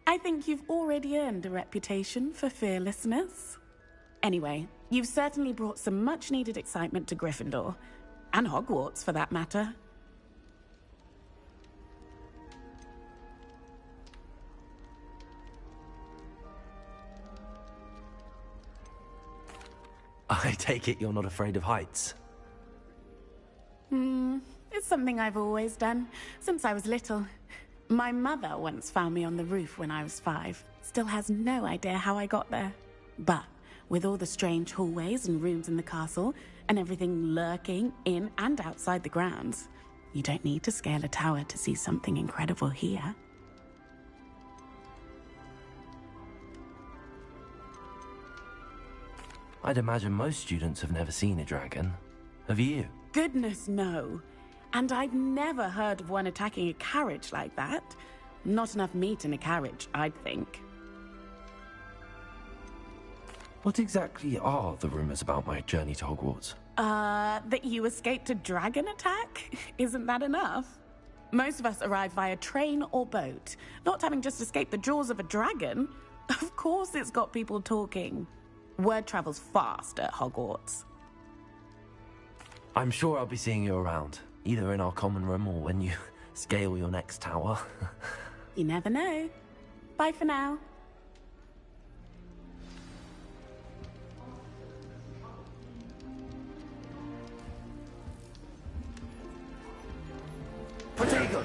I think you've already earned a reputation for fearlessness. Anyway, you've certainly brought some much-needed excitement to Gryffindor. And Hogwarts, for that matter. I take it you're not afraid of heights? It's something I've always done, since I was little. My mother once found me on the roof when I was 5. Still has no idea how I got there. But with all the strange hallways and rooms in the castle, and everything lurking in and outside the grounds, you don't need to scale a tower to see something incredible here. I'd imagine most students have never seen a dragon. Have you? Goodness, no. And I've never heard of one attacking a carriage like that. Not enough meat in a carriage, I'd think. What exactly are the rumors about my journey to Hogwarts? That you escaped a dragon attack? Isn't that enough? Most of us arrive via train or boat, not having just escaped the jaws of a dragon. Of course it's got people talking. Word travels fast at Hogwarts. I'm sure I'll be seeing you around, either in our common room or when you scale your next tower. You never know. Bye for now. Protego!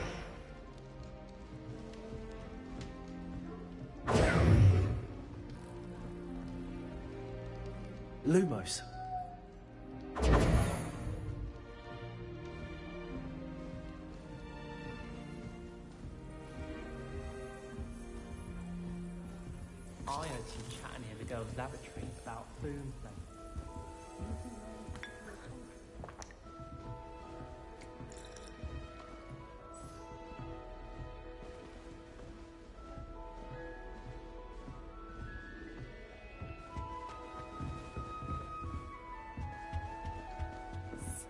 Lumos. I heard some chatting in the girls' laboratory about food.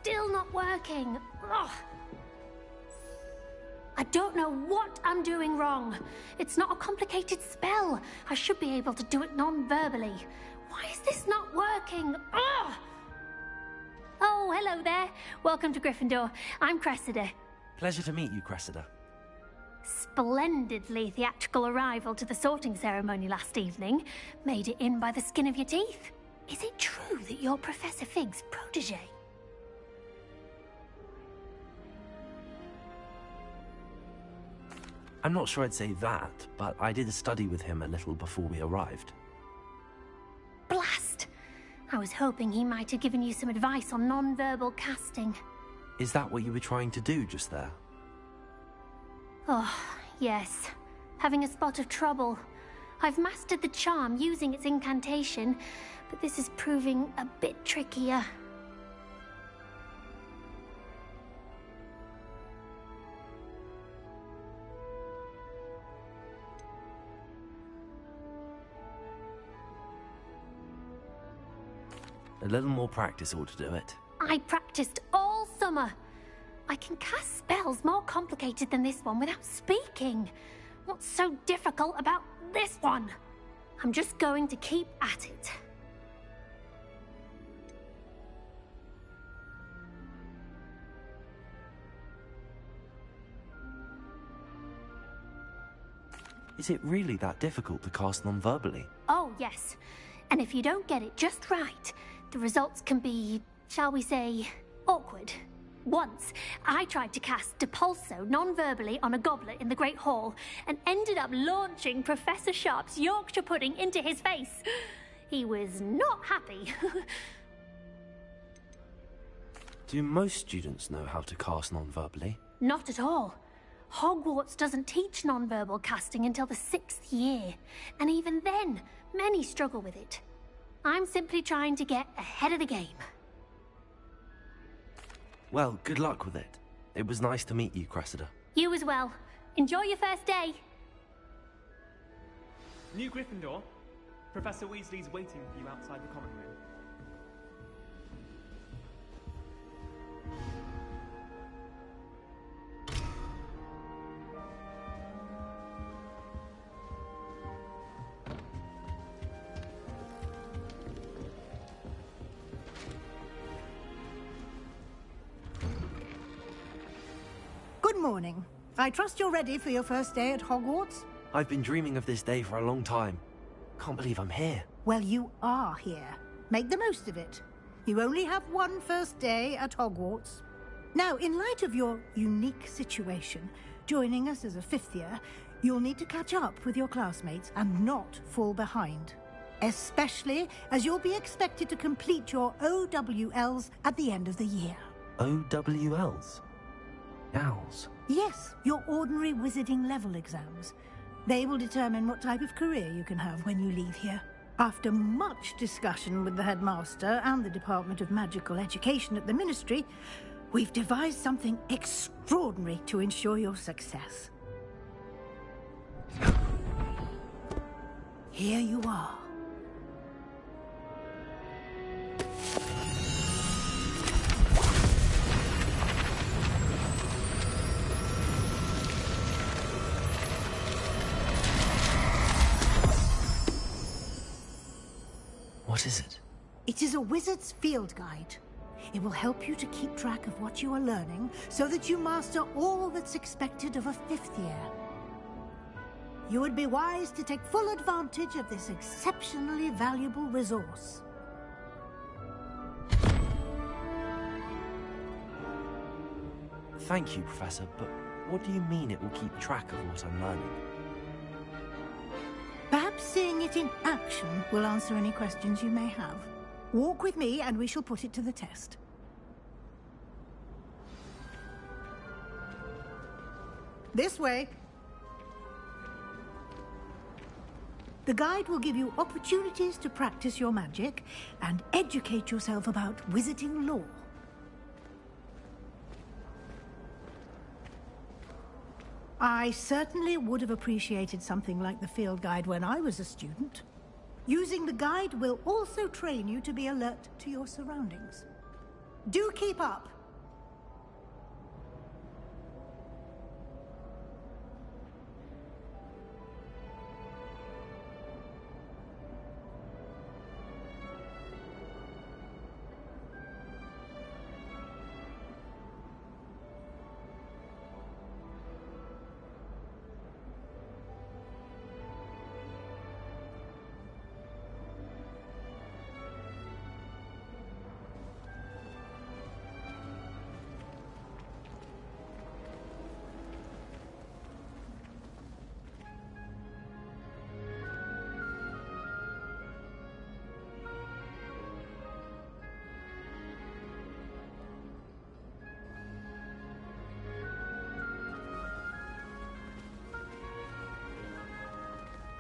Still not working. Ugh. I don't know what I'm doing wrong. It's not a complicated spell. I should be able to do it non-verbally. Why is this not working? Ugh. Oh, hello there. Welcome to Gryffindor. I'm Cressida. Pleasure to meet you, Cressida. Splendidly theatrical arrival to the sorting ceremony last evening. Made it in by the skin of your teeth. Is it true that you're Professor Fig's protege? I'm not sure I'd say that, but I did study with him a little before we arrived. Blast! I was hoping he might have given you some advice on non-verbal casting. Is that what you were trying to do just there? Oh, yes. Having a spot of trouble. I've mastered the charm using its incantation, but this is proving a bit trickier. A little more practice ought to do it. I practiced all summer. I can cast spells more complicated than this one without speaking. What's so difficult about this one? I'm just going to keep at it. Is it really that difficult to cast non-verbally? Oh, yes. And if you don't get it just right, the results can be, shall we say, awkward. Once, I tried to cast Depulso non-verbally on a goblet in the Great Hall and ended up launching Professor Sharp's Yorkshire pudding into his face. He was not happy. Do most students know how to cast non-verbally? Not at all. Hogwarts doesn't teach non-verbal casting until the 6th year, and even then, many struggle with it. I'm simply trying to get ahead of the game. Well, good luck with it. It was nice to meet you, Cressida. You as well. Enjoy your first day. New Gryffindor. Professor Weasley's waiting for you outside the common room. Good morning. I trust you're ready for your first day at Hogwarts? I've been dreaming of this day for a long time. Can't believe I'm here. Well, you are here. Make the most of it. You only have one first day at Hogwarts. Now, in light of your unique situation, joining us as a 5th year, you'll need to catch up with your classmates and not fall behind. Especially as you'll be expected to complete your OWLs at the end of the year. OWLs? Owls? Yes, your ordinary wizarding level exams. They will determine what type of career you can have when you leave here. After much discussion with the headmaster and the Department of Magical Education at the Ministry, we've devised something extraordinary to ensure your success. Here you are. What is it? It is a wizard's field guide. It will help you to keep track of what you are learning so that you master all that's expected of a 5th year. You would be wise to take full advantage of this exceptionally valuable resource. Thank you, Professor, but what do you mean it will keep track of what I'm learning? Perhaps seeing it in action will answer any questions you may have. Walk with me and we shall put it to the test. This way. The guide will give you opportunities to practice your magic and educate yourself about wizarding lore. I certainly would have appreciated something like the field guide when I was a student. Using the guide will also train you to be alert to your surroundings. Do keep up!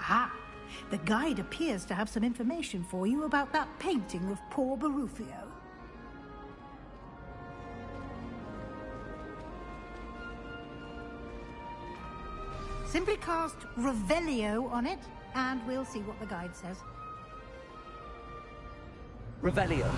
Ah, the guide appears to have some information for you about that painting of poor Barufio. Simply cast Revelio on it, and we'll see what the guide says. Revelio.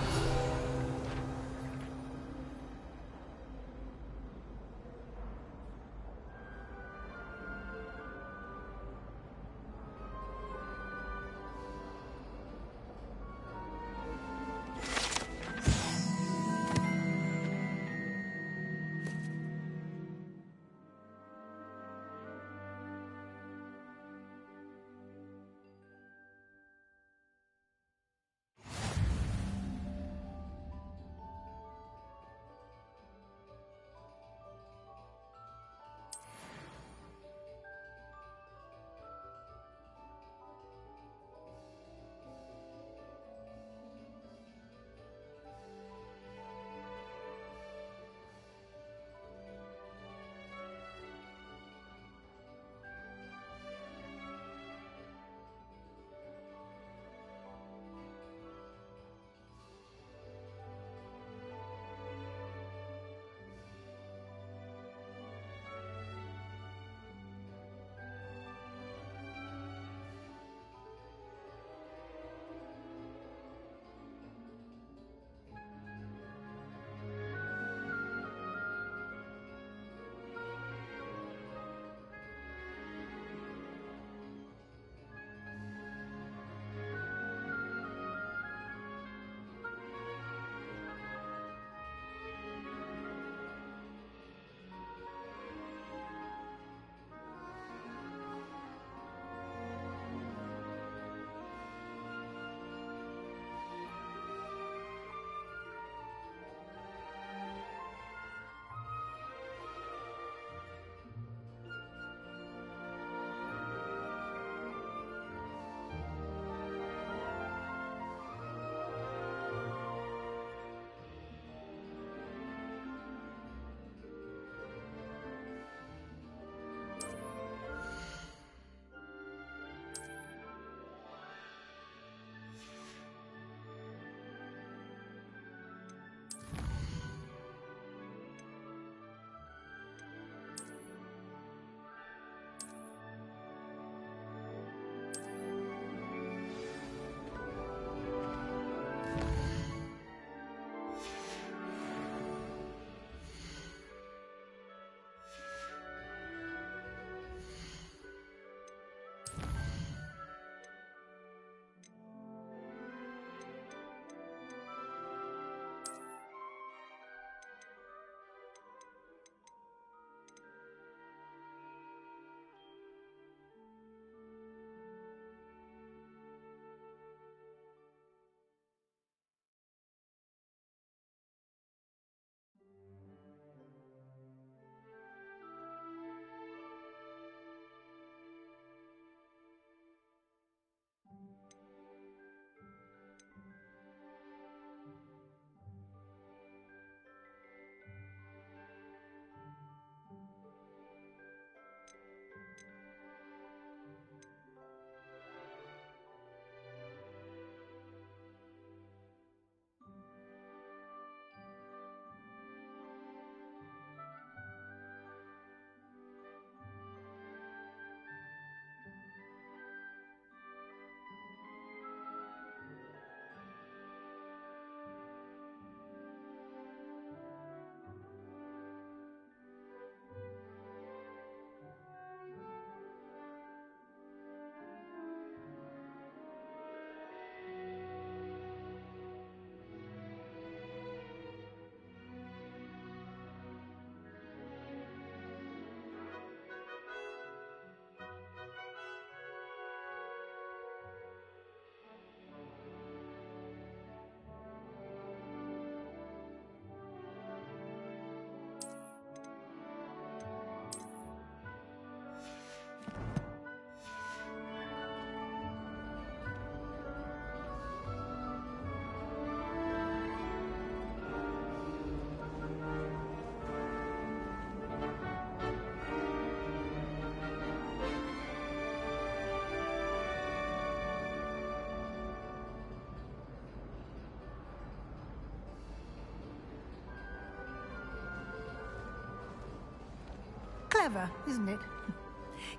Clever, isn't it?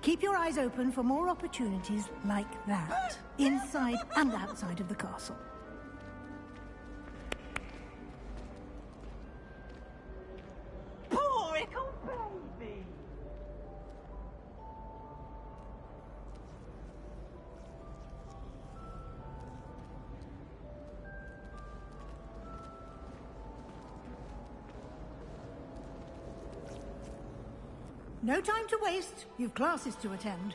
Keep your eyes open for more opportunities like that, inside and outside of the castle. Poor little baby! No time to waste. You've classes to attend.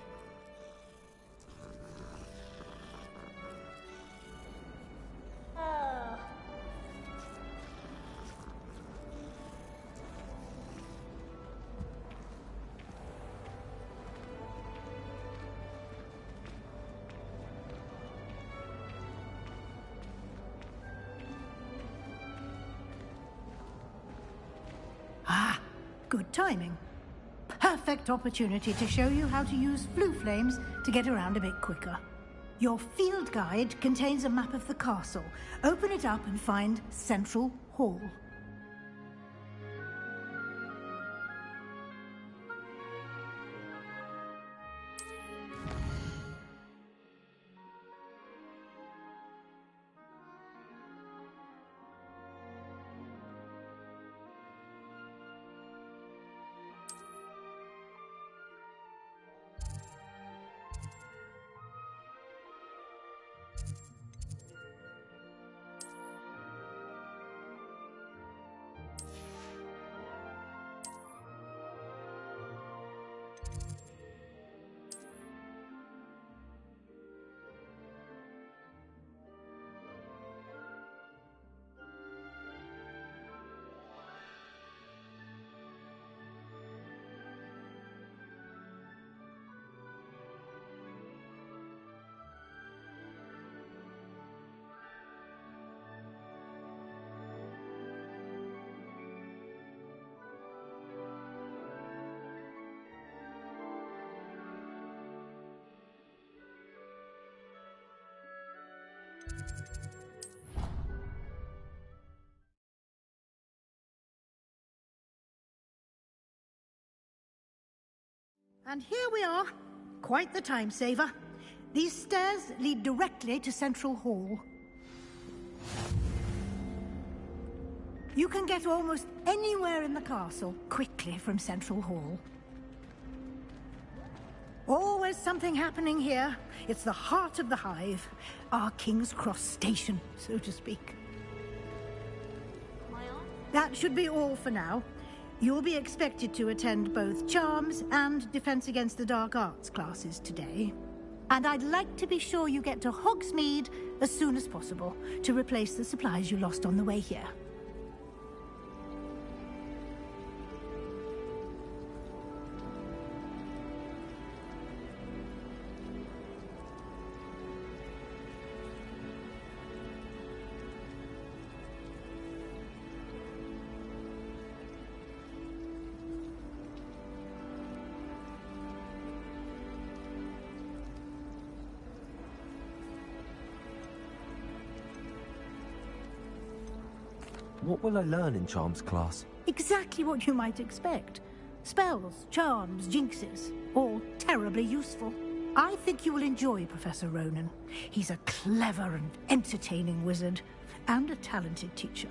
Ah, good timing. Perfect opportunity to show you how to use flue flames to get around a bit quicker. Your field guide contains a map of the castle. Open it up and find Central Hall. And here we are. Quite the time saver. These stairs lead directly to Central Hall. You can get almost anywhere in the castle quickly from Central Hall. Always something happening here. It's the heart of the hive. Our King's Cross station, so to speak. That should be all for now. You'll be expected to attend both Charms and Defense Against the Dark Arts classes today. And I'd like to be sure you get to Hogsmeade as soon as possible to replace the supplies you lost on the way here. What will I learn in Charms class? Exactly what you might expect. Spells, charms, jinxes, all terribly useful. I think you will enjoy Professor Ronan. He's a clever and entertaining wizard, and a talented teacher.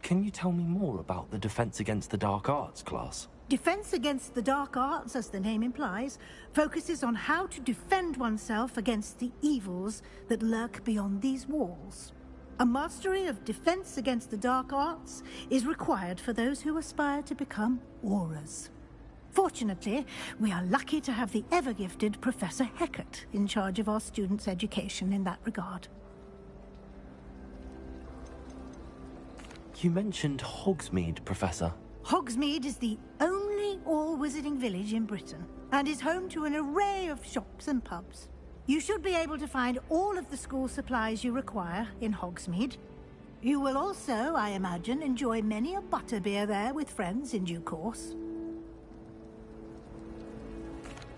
Can you tell me more about the Defense Against the Dark Arts class? Defense Against the Dark Arts, as the name implies, focuses on how to defend oneself against the evils that lurk beyond these walls. A mastery of Defense Against the Dark Arts is required for those who aspire to become Aurors. Fortunately, we are lucky to have the ever-gifted Professor Hecat in charge of our students' education in that regard. You mentioned Hogsmeade, Professor. Hogsmeade is the only all-wizarding village in Britain, and is home to an array of shops and pubs. You should be able to find all of the school supplies you require in Hogsmeade. You will also, I imagine, enjoy many a butterbeer there with friends in due course.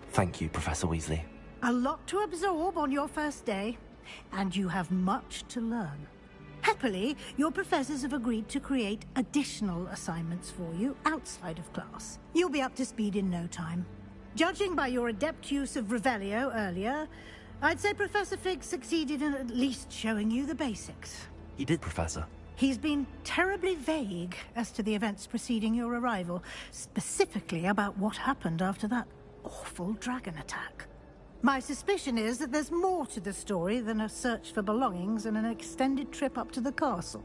Thank you, Professor Weasley. A lot to absorb on your first day, and you have much to learn. Happily, your professors have agreed to create additional assignments for you outside of class. You'll be up to speed in no time. Judging by your adept use of Revelio earlier, I'd say Professor Fig succeeded in at least showing you the basics. He did, Professor. He's been terribly vague as to the events preceding your arrival, specifically about what happened after that awful dragon attack. My suspicion is that there's more to the story than a search for belongings and an extended trip up to the castle.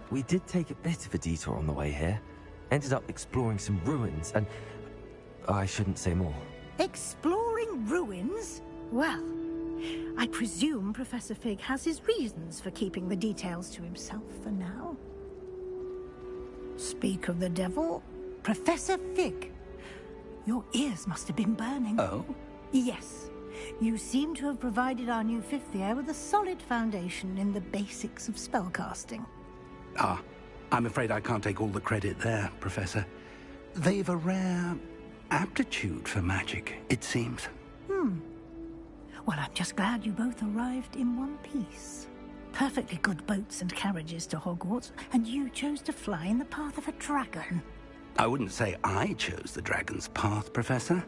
We did take a bit of a detour on the way here. Ended up exploring some ruins and... I shouldn't say more. Exploring ruins? Well, I presume Professor Fig has his reasons for keeping the details to himself for now. Speak of the devil, Professor Fig. Your ears must have been burning. Oh? Yes. You seem to have provided our new fifth year with a solid foundation in the basics of spellcasting. Ah, I'm afraid I can't take all the credit there, Professor. They've a rare aptitude for magic, it seems. Well, I'm just glad you both arrived in one piece. Perfectly good boats and carriages to Hogwarts, and you chose to fly in the path of a dragon. I wouldn't say I chose the dragon's path, Professor.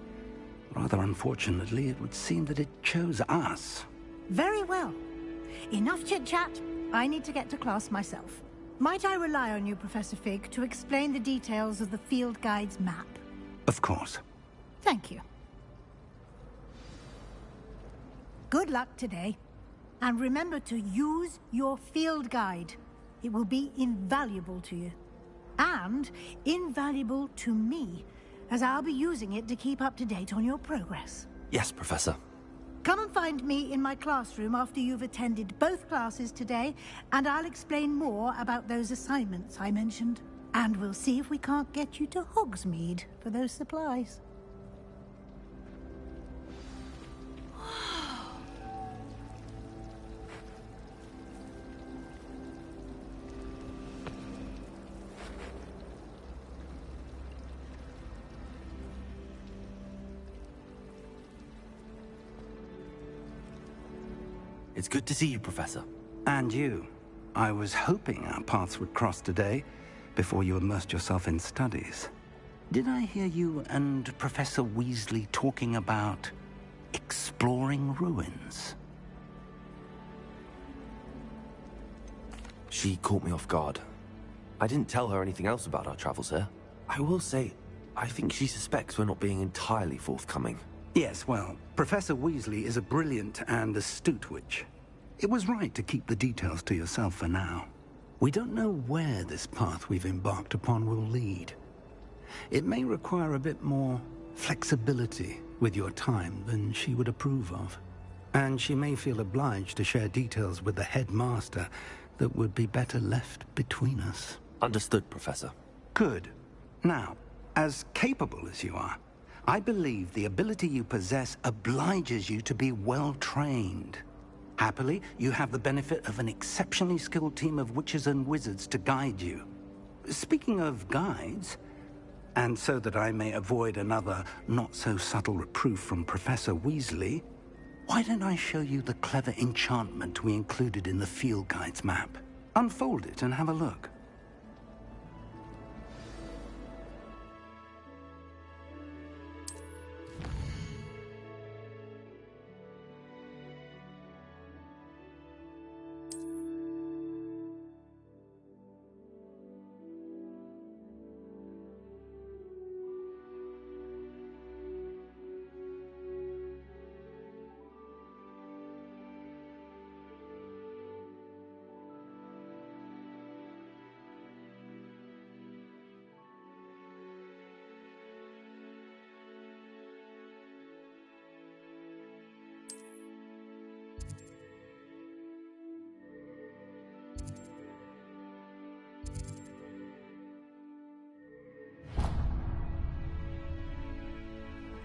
Rather unfortunately, it would seem that it chose us. Very well. Enough chit-chat. I need to get to class myself. Might I rely on you, Professor Fig, to explain the details of the field guide's map? Of course. Thank you. Good luck today. And remember to use your field guide. It will be invaluable to you. And invaluable to me, as I'll be using it to keep up to date on your progress. Yes, Professor. Come and find me in my classroom after you've attended both classes today, and I'll explain more about those assignments I mentioned. And we'll see if we can't get you to Hogsmeade for those supplies. It's good to see you, Professor. And you. I was hoping our paths would cross today, before you immersed yourself in studies. Did I hear you and Professor Weasley talking about exploring ruins? She caught me off guard. I didn't tell her anything else about our travels here. I will say, I think she suspects we're not being entirely forthcoming. Yes, well, Professor Weasley is a brilliant and astute witch. It was right to keep the details to yourself for now. We don't know where this path we've embarked upon will lead. It may require a bit more flexibility with your time than she would approve of. And she may feel obliged to share details with the headmaster that would be better left between us. Understood, Professor. Good. Now, as capable as you are, I believe the ability you possess obliges you to be well-trained. Happily, you have the benefit of an exceptionally skilled team of witches and wizards to guide you. Speaking of guides, and so that I may avoid another not-so-subtle reproof from Professor Weasley, why don't I show you the clever enchantment we included in the field guide's map? Unfold it and have a look.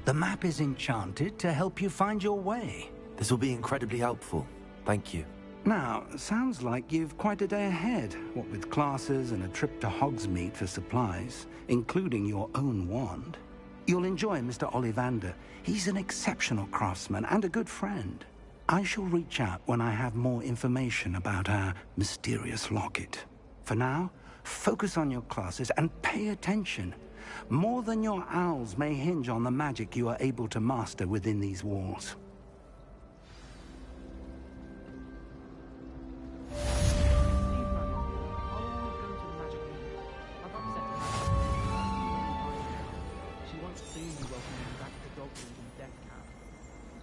The map is enchanted to help you find your way. This will be incredibly helpful. Thank you. Now, sounds like you've quite a day ahead, what with classes and a trip to Hogsmeade for supplies, including your own wand. You'll enjoy Mr. Ollivander. He's an exceptional craftsman and a good friend. I shall reach out when I have more information about our mysterious locket. For now, focus on your classes and pay attention. More than your owls may hinge on the magic you are able to master within these walls.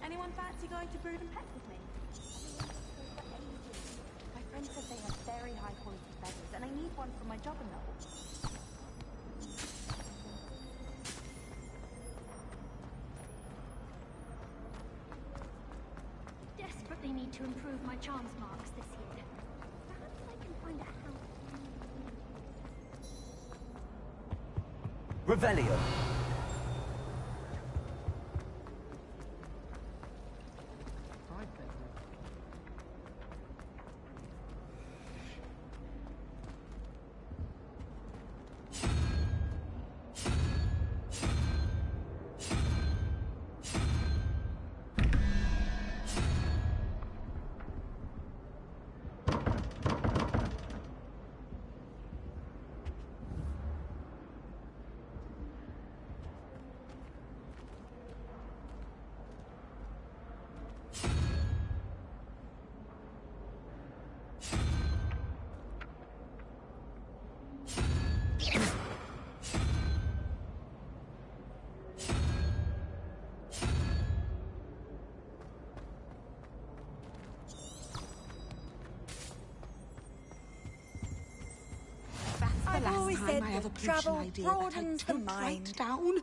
Anyone fancy going to Brood and Pet with me? My friend says they have very high quality feathers, and I need one for my juggernaut. Desperately need to improve my charms marks this year. Perhaps I can find out how. Revelio. I've always said that travel broadens the mind. Down.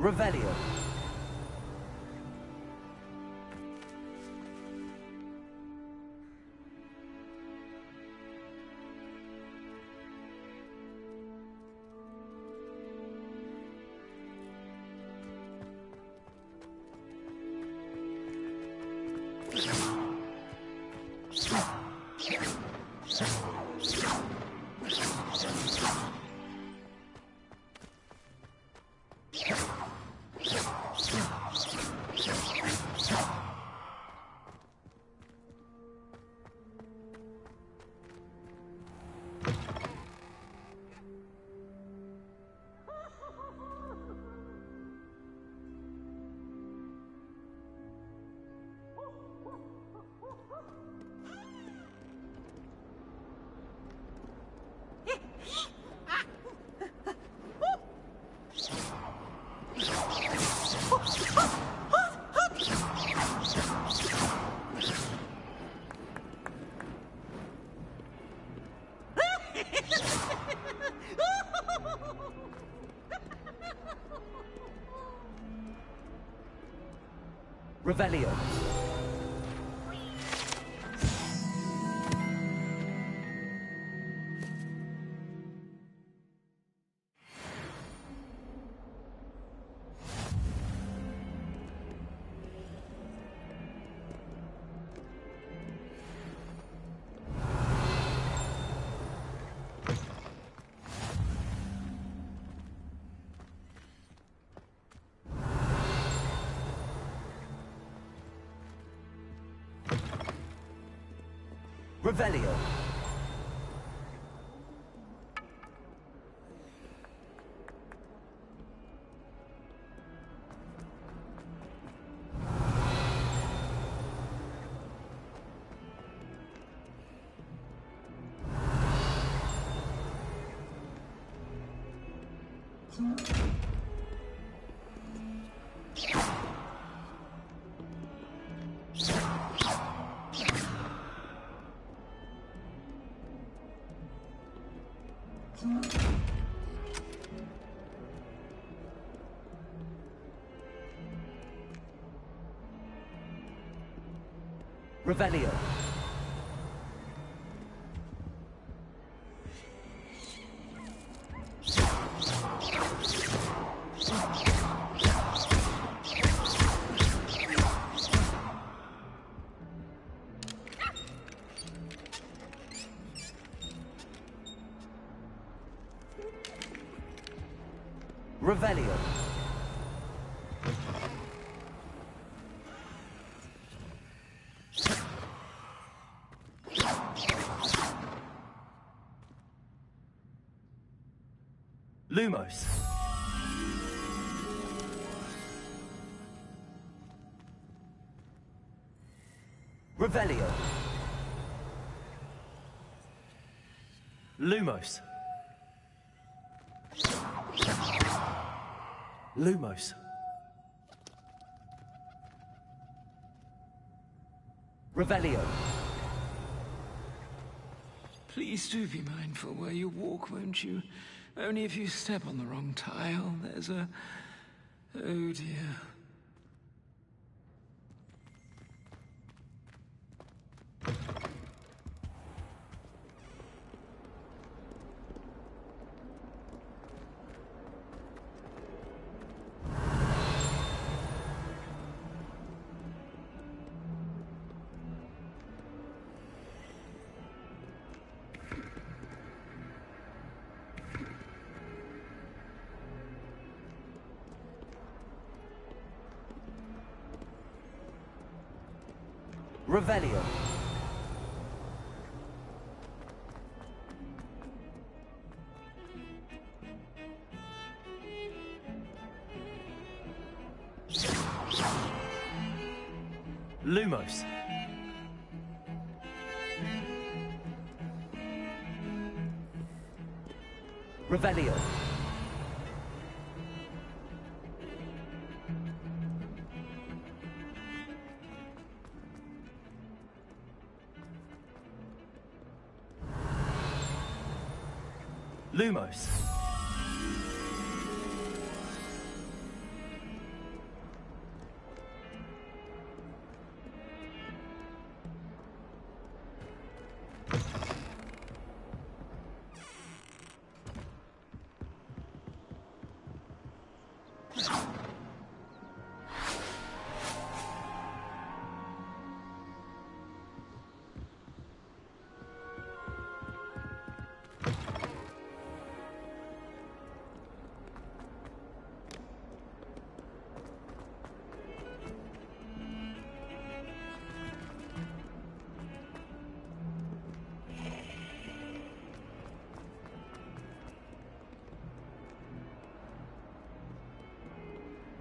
Revelio. Revelio. Revelio. Revelio. Revelio. Lumos. Revelio. Lumos. Lumos. Revelio. Please do be mindful where you walk, won't you? Only if you step on the wrong tile, there's a... Oh dear. Revelio. Lumos. Revelio. Lumos.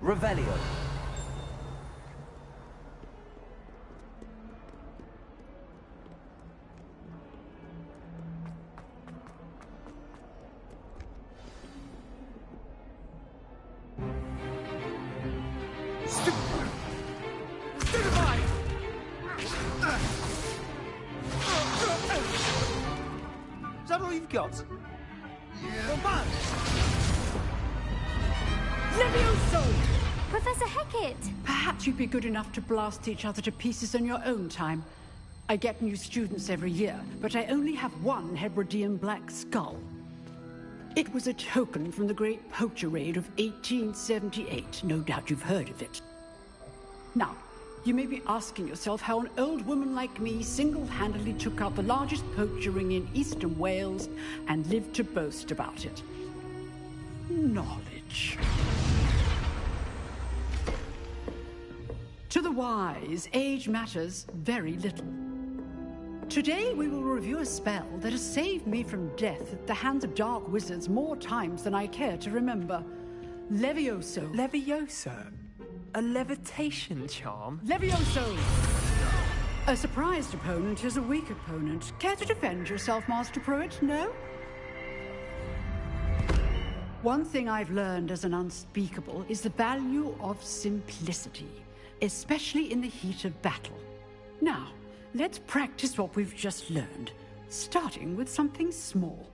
Revelio. Is that all you've got? Well, man! Levioso! Professor Hecat! Perhaps you'd be good enough to blast each other to pieces in your own time. I get new students every year, but I only have one Hebridean black skull. It was a token from the Great Poacher Raid of 1878. No doubt you've heard of it. Now, you may be asking yourself how an old woman like me single-handedly took out the largest poacher ring in eastern Wales and lived to boast about it. Knowledge. To the wise, age matters very little. Today we will review a spell that has saved me from death at the hands of dark wizards more times than I care to remember. Levioso. Levioso? A levitation charm? Levioso! A surprised opponent is a weak opponent. Care to defend yourself, Master Pruitt? No? One thing I've learned as an unspeakable is the value of simplicity, especially in the heat of battle. Now, let's practice what we've just learned, starting with something small.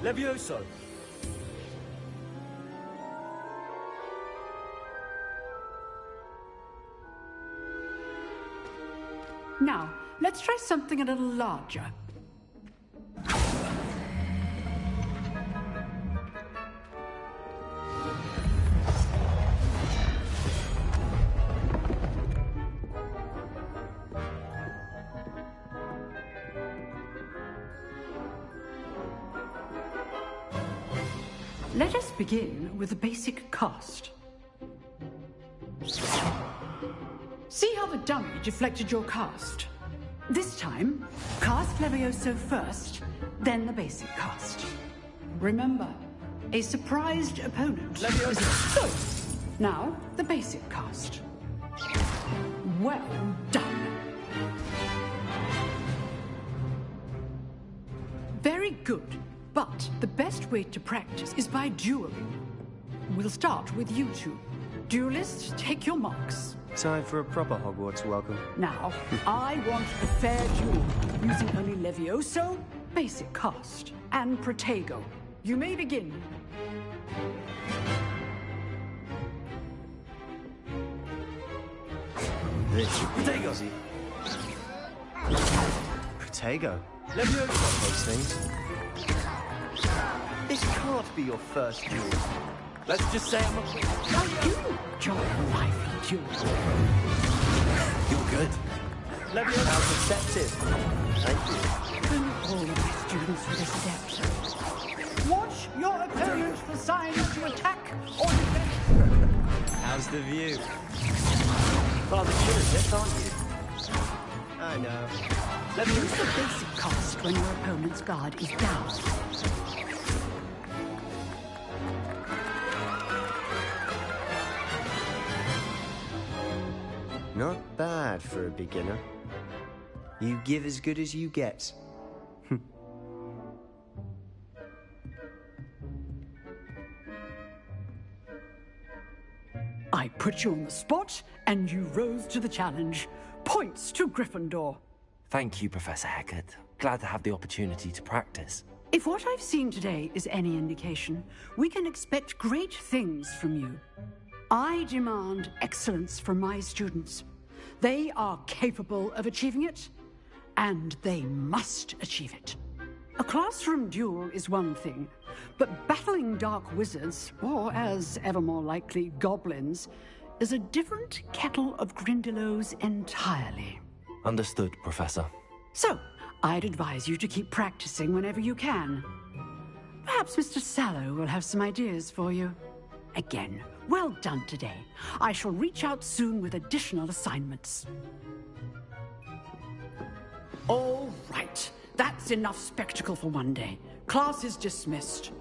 Levioso! Now, let's try something a little larger. Let us begin with the basic cast. See how the dummy deflected your cast? This time, cast Levioso first, then the basic cast. Remember, a surprised opponent is so. Now, the basic cast. Well done. Very good. But the best way to practice is by dueling. We'll start with you two. Duelists, take your marks. Time for a proper Hogwarts welcome. Now, I want a fair duel, using only Levioso, basic cast, and Protego. You may begin. Protego! Protego? Levioso those things. This can't be your first duel. Let's just say I'm a... I do enjoy a lively duel. You're good. Levioso. How perceptive. Thank you. And all my students will accept. Watch your opponent for signs to attack or defend. How's the view? Rather curious, aren't you? I know. Use the basic cast when your opponent's guard is down. Not bad for a beginner. You give as good as you get. I put you on the spot, and you rose to the challenge. Points to Gryffindor. Thank you, Professor Hecat. Glad to have the opportunity to practice. If what I've seen today is any indication, we can expect great things from you. I demand excellence from my students. They are capable of achieving it, and they must achieve it. A classroom duel is one thing, but battling dark wizards, or as ever more likely, goblins, is a different kettle of Grindylows entirely. Understood, Professor. So, I'd advise you to keep practicing whenever you can. Perhaps Mr. Sallow will have some ideas for you. Again, Well done today. I shall reach out soon with additional assignments. All right. That's enough spectacle for one day. Class is dismissed.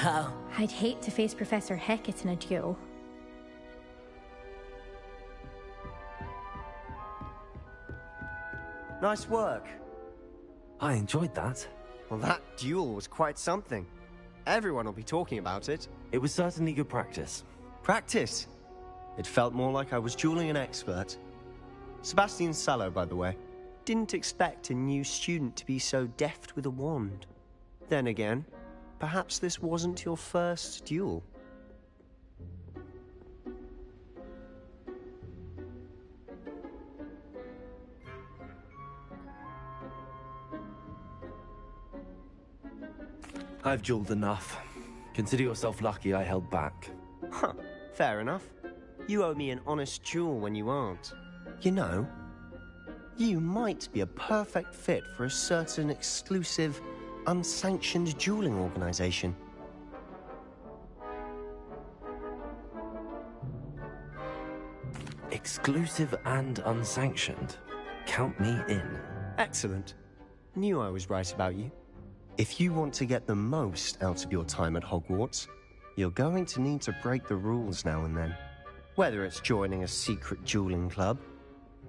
Oh, I'd hate to face Professor Hecat in a duel. Nice work. I enjoyed that. Well, that duel was quite something. Everyone will be talking about it. It was certainly good practice. Practice? It felt more like I was dueling an expert. Sebastian Sallow, by the way. Didn't expect a new student to be so deft with a wand. Then again, perhaps this wasn't your first duel. I've dueled enough. Consider yourself lucky I held back. Huh, fair enough. You owe me an honest duel when you aren't. You know, you might be a perfect fit for a certain exclusive, unsanctioned dueling organization. Exclusive and unsanctioned. Count me in. Excellent. Knew I was right about you. If you want to get the most out of your time at Hogwarts, you're going to need to break the rules now and then. Whether it's joining a secret dueling club,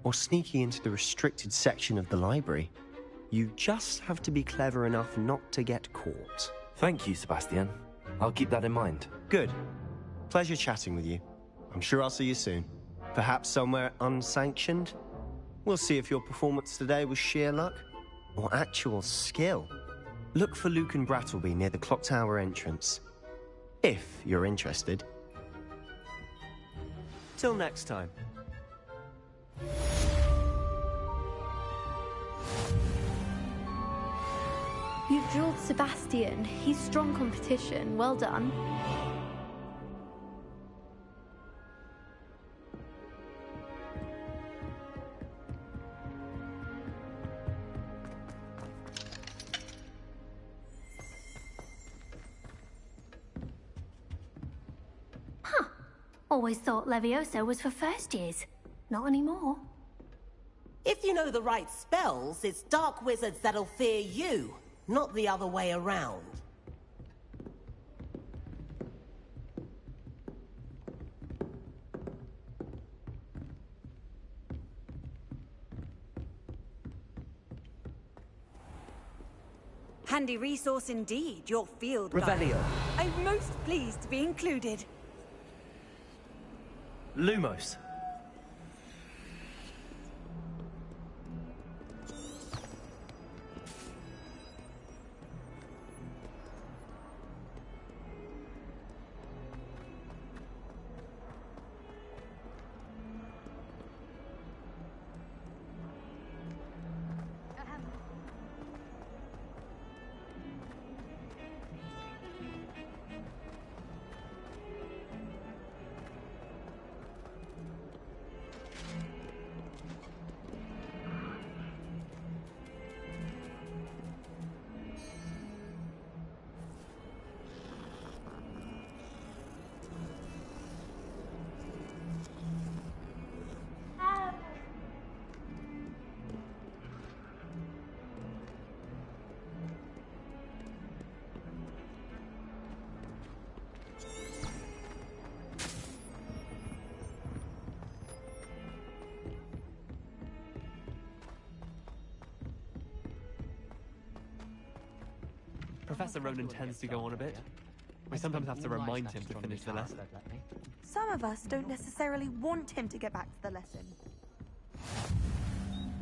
or sneaking into the restricted section of the library, you just have to be clever enough not to get caught. Thank you, Sebastian. I'll keep that in mind. Good. Pleasure chatting with you. I'm sure I'll see you soon. Perhaps somewhere unsanctioned? We'll see if your performance today was sheer luck, or actual skill. Look for Luke and Brattleby near the clock tower entrance. If you're interested. Till next time. You've dueled Sebastian. He's strong competition. Well done. Always thought Levioso was for first years. Not anymore. If you know the right spells, it's dark wizards that'll fear you, not the other way around. Handy resource indeed, your field Revelio. guide. I'm most pleased to be included. Lumos. Professor Ronan tends to go on a bit. We sometimes have to remind him to finish the lesson. Some of us don't necessarily want him to get back to the lesson.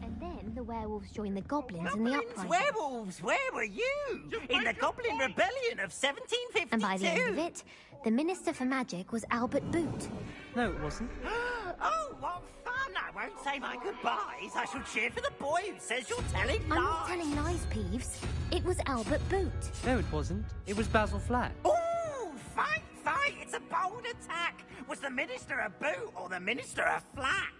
And Then the werewolves joined the goblins in the Goblins, uprising. werewolves, where were you? In the Goblin Rebellion of 1752. And by the end of it, the Minister for Magic was Albert Boot. No, it wasn't. Oh, what fun! I won't say my goodbyes. I shall cheer for the boy who says you're telling lies. I'm not telling lies, Peeves. It was Albert Boot. No, it wasn't. It was Basil Flack. Ooh, fight, fight! It's a bold attack. Was the Minister a boot or the Minister a flack?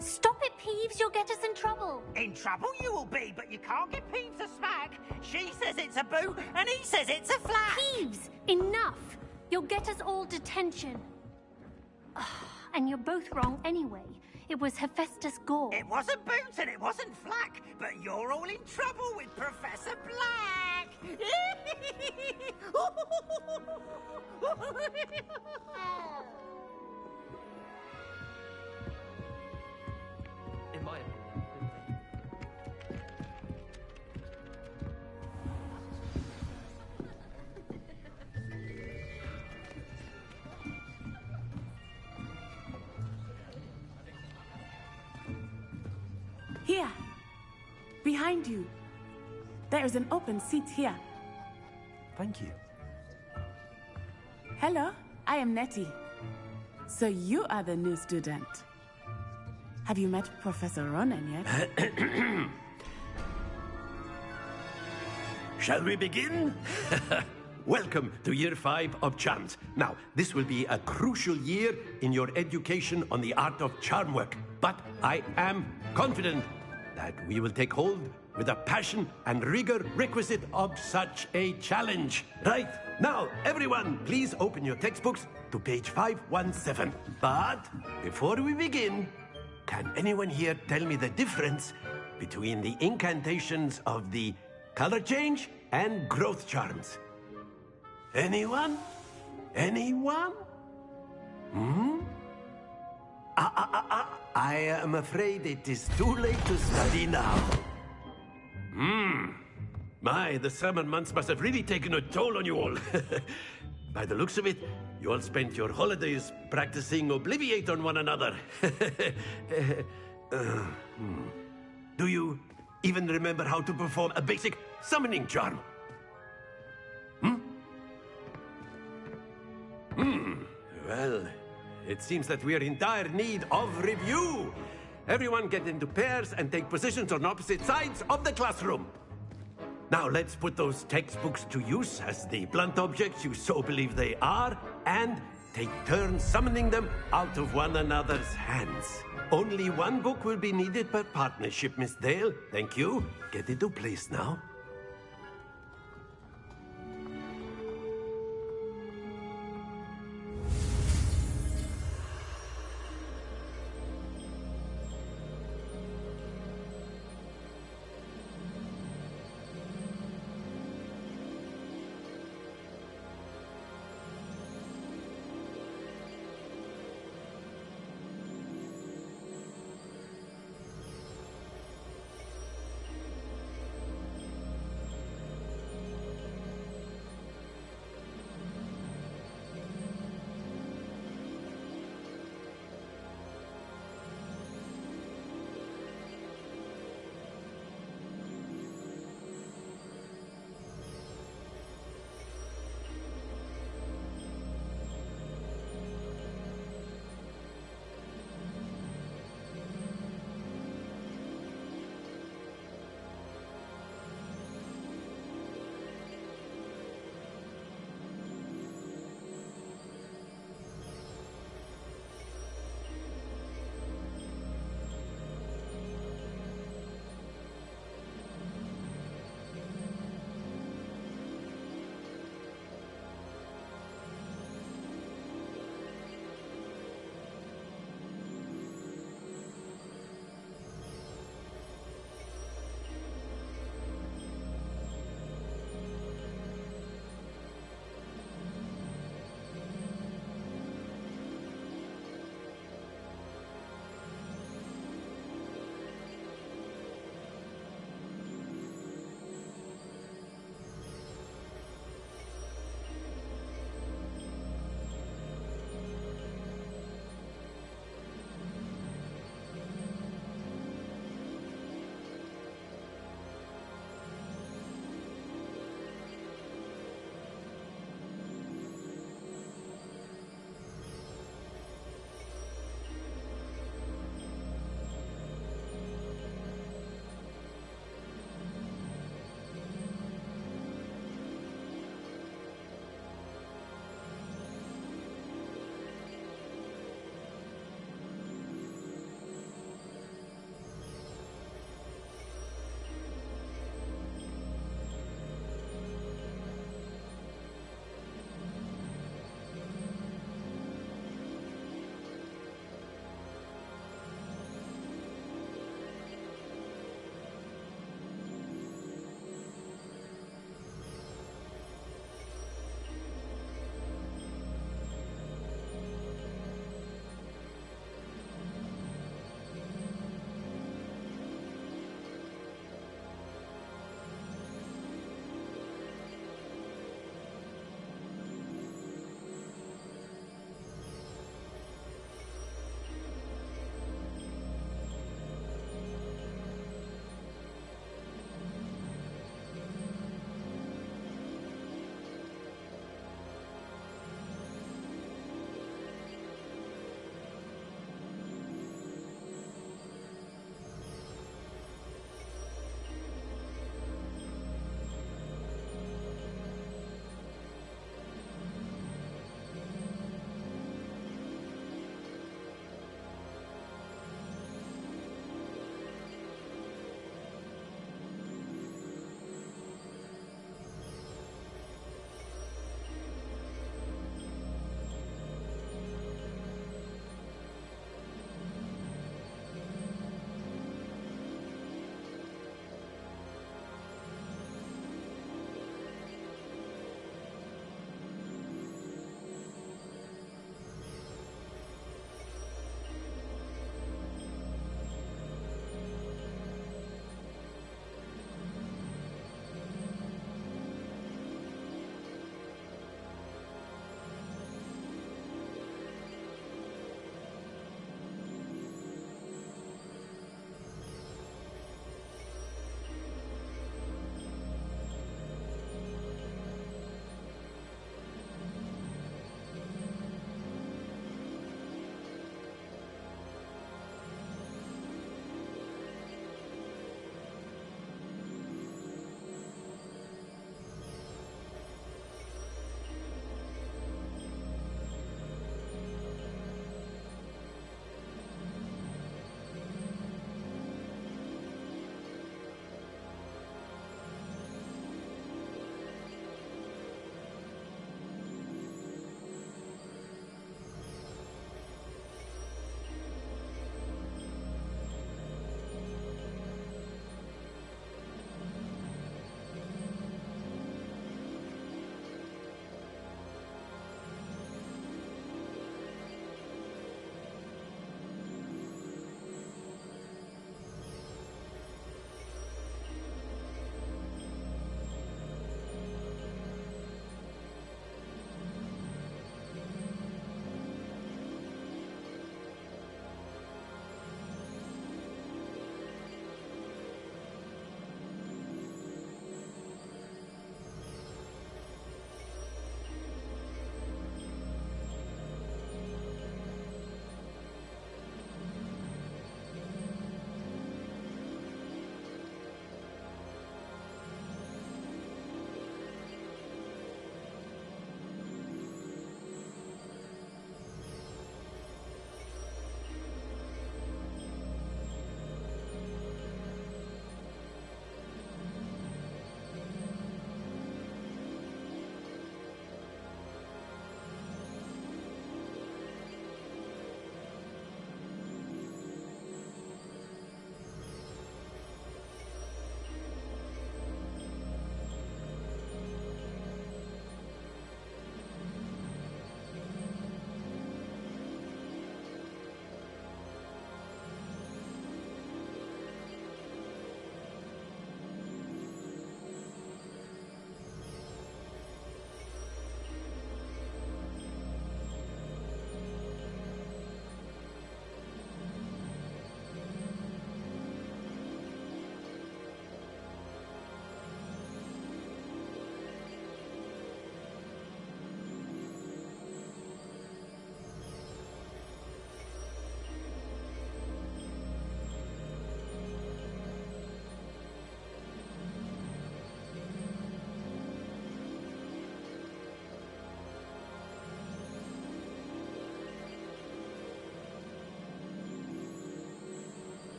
Stop it, Peeves. You'll get us in trouble. In trouble you will be, but you can't get Peeves a smack. She says it's a boot, and he says it's a flack. Peeves, enough. You'll get us all detention. And you're both wrong anyway. It was Hephaestus Gore. It wasn't boot and it wasn't flack, but you're all in trouble with Professor Black. In my opinion. Here. Behind you. There is an open seat here. Thank you. Hello, I am Nettie. So you are the new student. Have you met Professor Ronan yet? Shall we begin? Welcome to Year 5 of Charms. Now, this will be a crucial year in your education on the art of charm work. But I am confident that we will take hold with the passion and rigor requisite of such a challenge. Right, now, everyone, please open your textbooks to page 517. But before we begin, can anyone here tell me the difference between the incantations of the color change and growth charms? Anyone? Anyone? I am afraid it is too late to study now. My, the summer months must have really taken a toll on you all. By the looks of it, you all spent your holidays practicing Obliviate on one another. Do you even remember how to perform a basic summoning charm? Well, it seems that we are in dire need of review. Everyone get into pairs and take positions on opposite sides of the classroom. Now let's put those textbooks to use as the blunt objects you so believe they are, and take turns summoning them out of one another's hands. Only one book will be needed per partnership, Miss Dale. Thank you. Get into place now.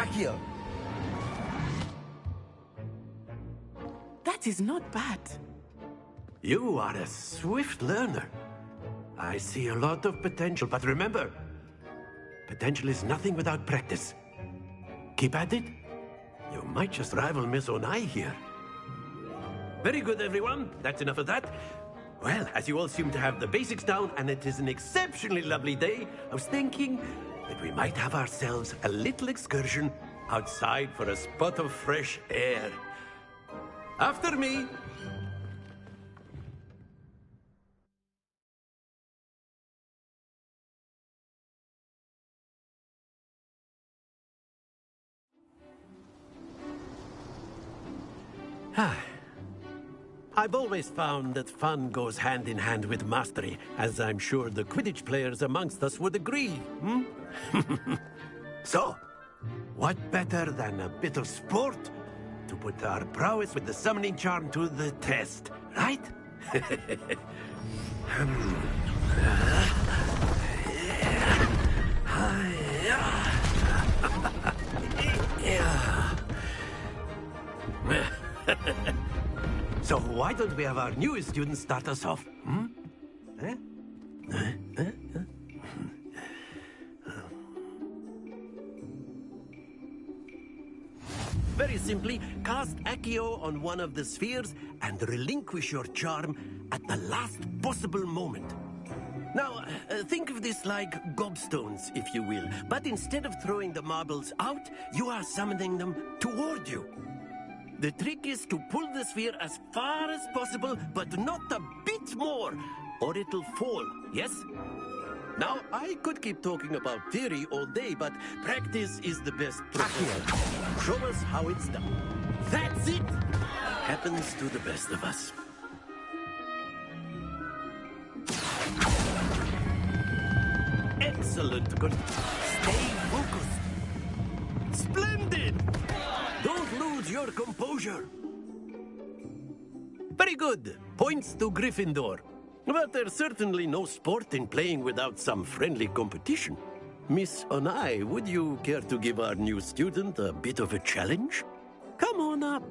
Accio! That is not bad. You are a swift learner. I see a lot of potential, but remember, potential is nothing without practice. Keep at it. You might just rival Miss Onai here. Very good, everyone. That's enough of that. Well, as you all seem to have the basics down, and it is an exceptionally lovely day, I was thinking that we might have ourselves a little excursion outside for a spot of fresh air. After me. I've always found that fun goes hand in hand with mastery, as I'm sure the Quidditch players amongst us would agree. So, what better than a bit of sport to put our prowess with the summoning charm to the test, right? So why don't we have our newest student start us off? Very simply, cast Accio on one of the spheres and relinquish your charm at the last possible moment. Now, think of this like gobstones, if you will, but instead of throwing the marbles out, you are summoning them toward you. The trick is to pull the sphere as far as possible, but not a bit more, or it'll fall, yes? Now, I could keep talking about theory all day, but practice is the best professor. Show us how it's done. That's it! Happens to the best of us. Excellent. Good. Stay focused. Splendid! Don't lose your composure. Very good. Points to Gryffindor. But there's certainly no sport in playing without some friendly competition. Miss Onai, would you care to give our new student a bit of a challenge? Come on up.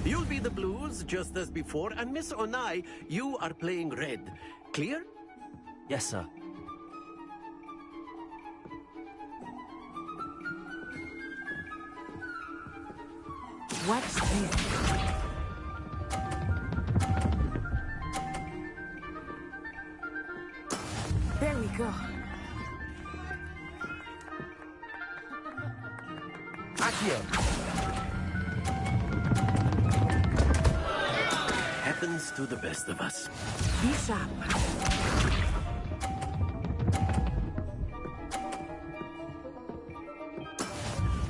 You'll be the blues, just as before, and Miss Onai, you are playing red. Clear? Yes, sir. What's this? There we go. Accio! Happens to the best of us. Be sharp.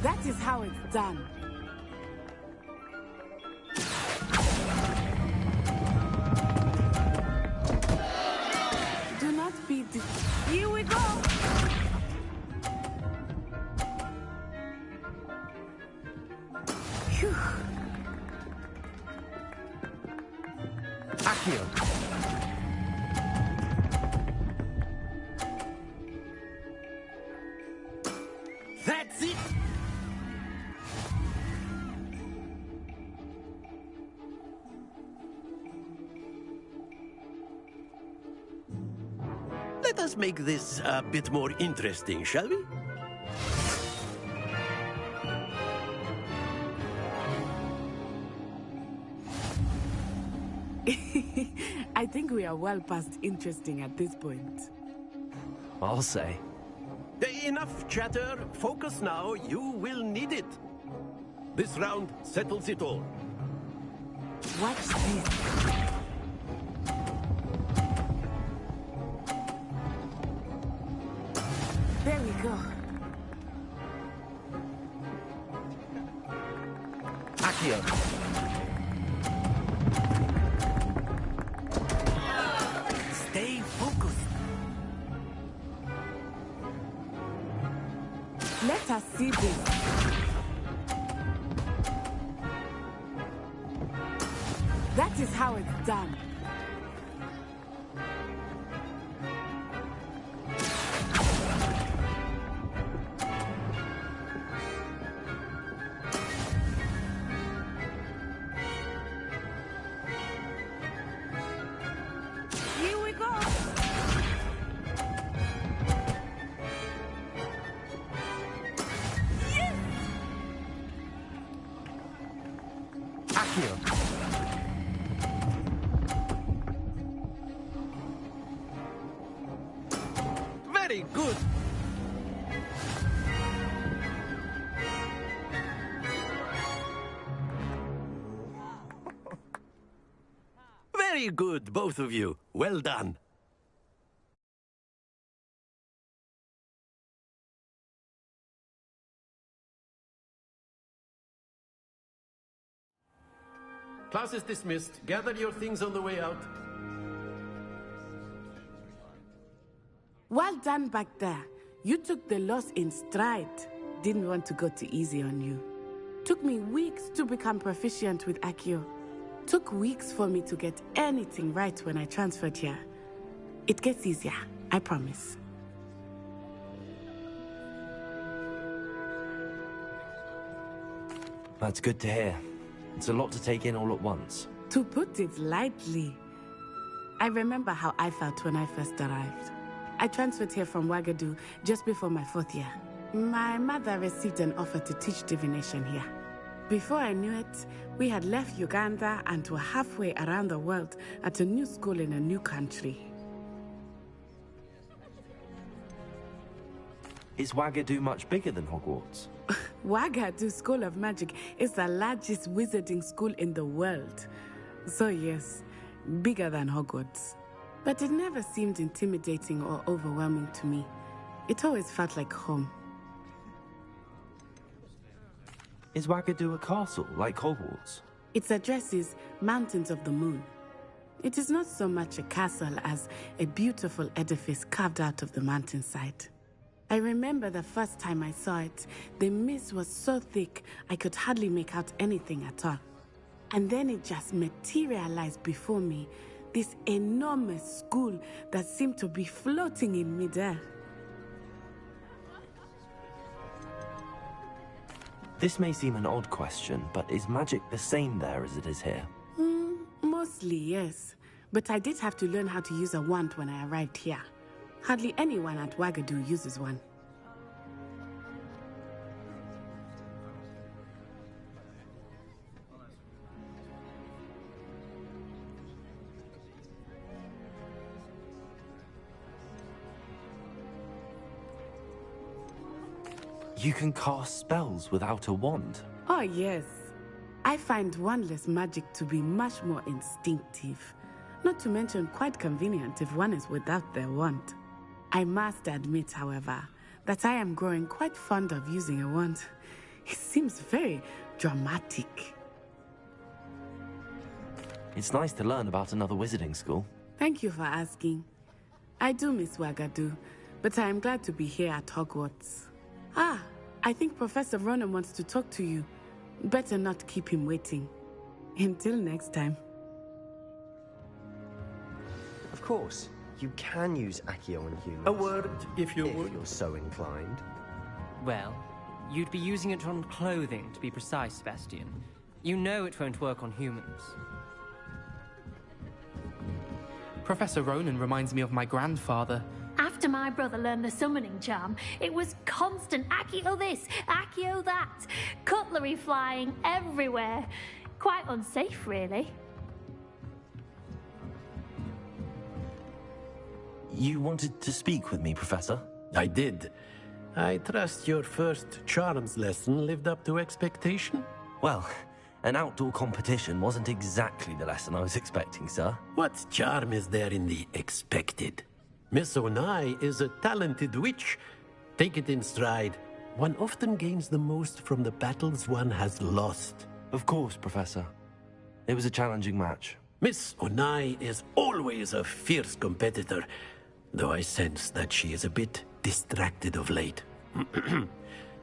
That is how it's done. Do not be Here we go! Phew. Accio! That's it! Let us make this a bit more interesting, shall we? I think we are well past interesting at this point. I'll say. Enough chatter. Focus now. You will need it. This round settles it all. Watch this. There we go. Accio! Stay focused. Let us see this. That is how it's done. Accio. Very good. Very good, both of you. Well done. Class is dismissed. Gather your things on the way out. Well done back there. You took the loss in stride. Didn't want to go too easy on you. Took me weeks to become proficient with Accio. Took weeks for me to get anything right when I transferred here. It gets easier, I promise. That's good to hear. It's a lot to take in all at once. To put it lightly, I remember how I felt when I first arrived. I transferred here from Ouagadougou just before my 4th year. My mother received an offer to teach divination here. Before I knew it, we had left Uganda and were halfway around the world at a new school in a new country. Is Ouagadougou much bigger than Hogwarts? Ouagadougou School of Magic is the largest wizarding school in the world. So yes, bigger than Hogwarts. But it never seemed intimidating or overwhelming to me. It always felt like home. Is Ouagadougou a castle, like Hogwarts? Its address is Mountains of the Moon. It is not so much a castle as a beautiful edifice carved out of the mountainside. I remember the first time I saw it, the mist was so thick I could hardly make out anything at all. And then it just materialized before me, this enormous school that seemed to be floating in midair. This may seem an odd question, but is magic the same there as it is here? Mostly, yes. But I did have to learn how to use a wand when I arrived here. Hardly anyone at Ouagadougou uses one. You can cast spells without a wand? Oh, yes. I find wandless magic to be much more instinctive. Not to mention quite convenient if one is without their wand. I must admit, however, that I am growing quite fond of using a wand. It seems very dramatic. It's nice to learn about another wizarding school. Thank you for asking. I do miss Ouagadougou, but I am glad to be here at Hogwarts. Ah, I think Professor Ronan wants to talk to you. Better not keep him waiting. Until next time. Of course, you can use Accio on humans. A word, if you're so inclined. Well, you'd be using it on clothing, to be precise, Sebastian. You know it won't work on humans. Professor Ronan reminds me of my grandfather. After my brother learned the summoning charm, it was constant Accio this, Accio that. Cutlery flying everywhere. Quite unsafe, really. You wanted to speak with me, Professor? I did. I trust your first charms lesson lived up to expectation? Well, an outdoor competition wasn't exactly the lesson I was expecting, sir. What charm is there in the expected? Miss Onai is a talented witch. Take it in stride. One often gains the most from the battles one has lost. Of course, Professor. It was a challenging match. Miss Onai is always a fierce competitor, though I sense that she is a bit distracted of late.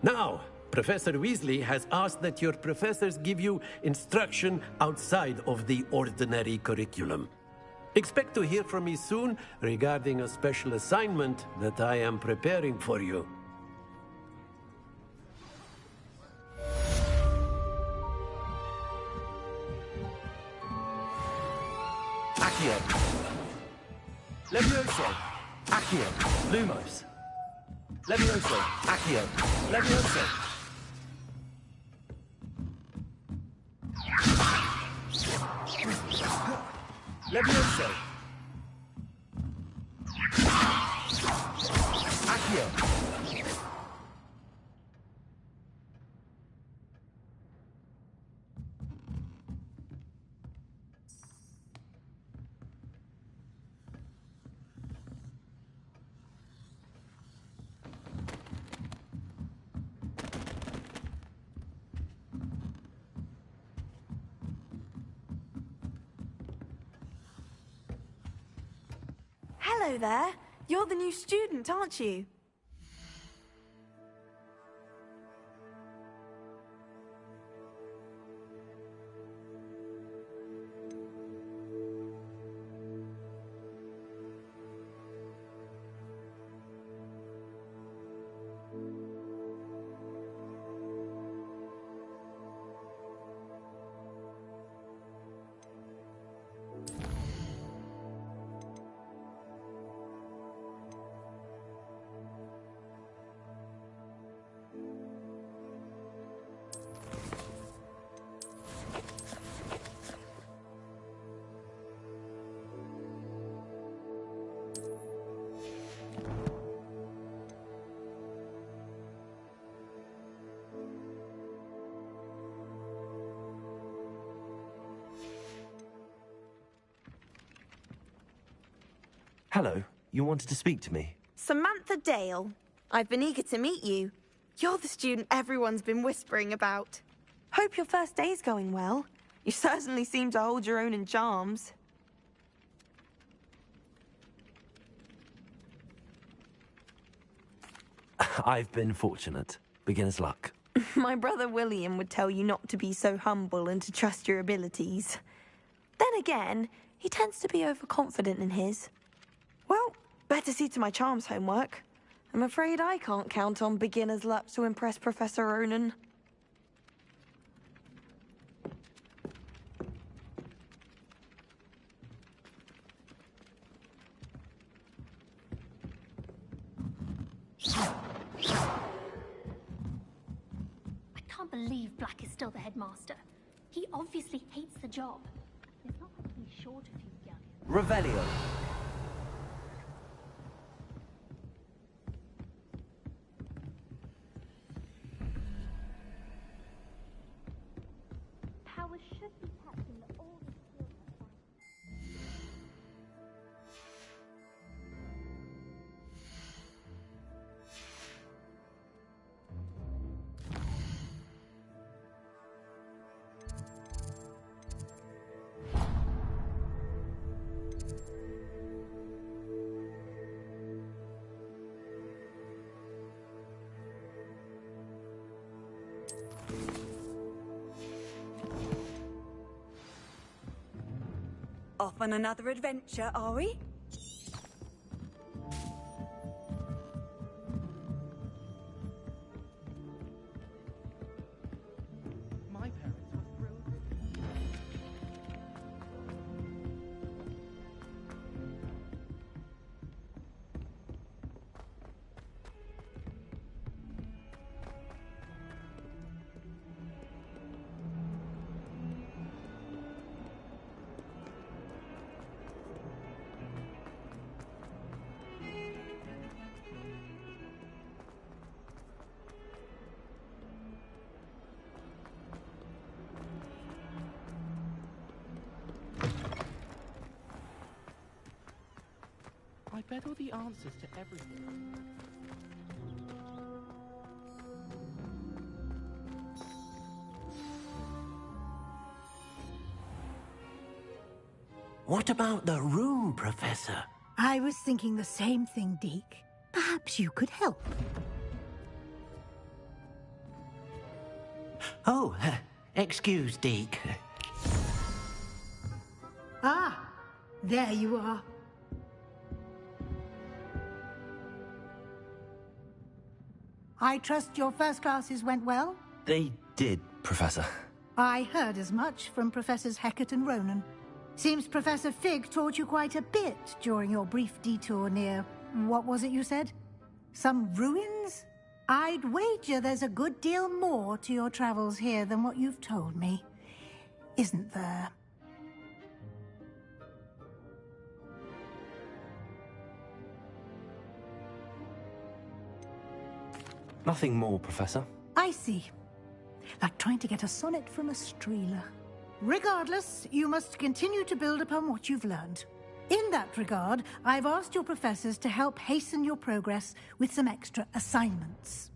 Now, Professor Weasley has asked that your professors give you instruction outside of the ordinary curriculum. Expect to hear from me soon regarding a special assignment that I am preparing for you. Accio. Levioso. Accio. Lumos. Levioso. Accio. Levioso. Levioso. Accio. Hello there. You're the new student, aren't you? Hello, you wanted to speak to me? Samantha Dale. I've been eager to meet you. You're the student everyone's been whispering about. Hope your first day's going well. You certainly seem to hold your own in charms. I've been fortunate. Beginner's luck. My brother William would tell you not to be so humble and to trust your abilities. Then again, he tends to be overconfident in his. Well, better see to my charms homework. I'm afraid I can't count on beginner's luck to impress Professor Ronan. I can't believe Black is still the headmaster. He obviously hates the job. It's not like he's short a few galleons. Revelio. Powers should be tapped in all the skills Off on another adventure, are we? My parents were thrilled. I bet all the answers to everything. What about the room, Professor? I was thinking the same thing, Deke. Perhaps you could help. Oh, excuse, Deke. Ah, there you are. I trust your first classes went well? They did, Professor. I heard as much from Professors Hecat and Ronan. Seems Professor Fig taught you quite a bit during your brief detour near... what was it you said? Some ruins? I'd wager there's a good deal more to your travels here than what you've told me. Isn't there? Nothing more, Professor. I see. Like trying to get a sonnet from a streeler. Regardless, you must continue to build upon what you've learned. In that regard, I've asked your professors to help hasten your progress with some extra assignments.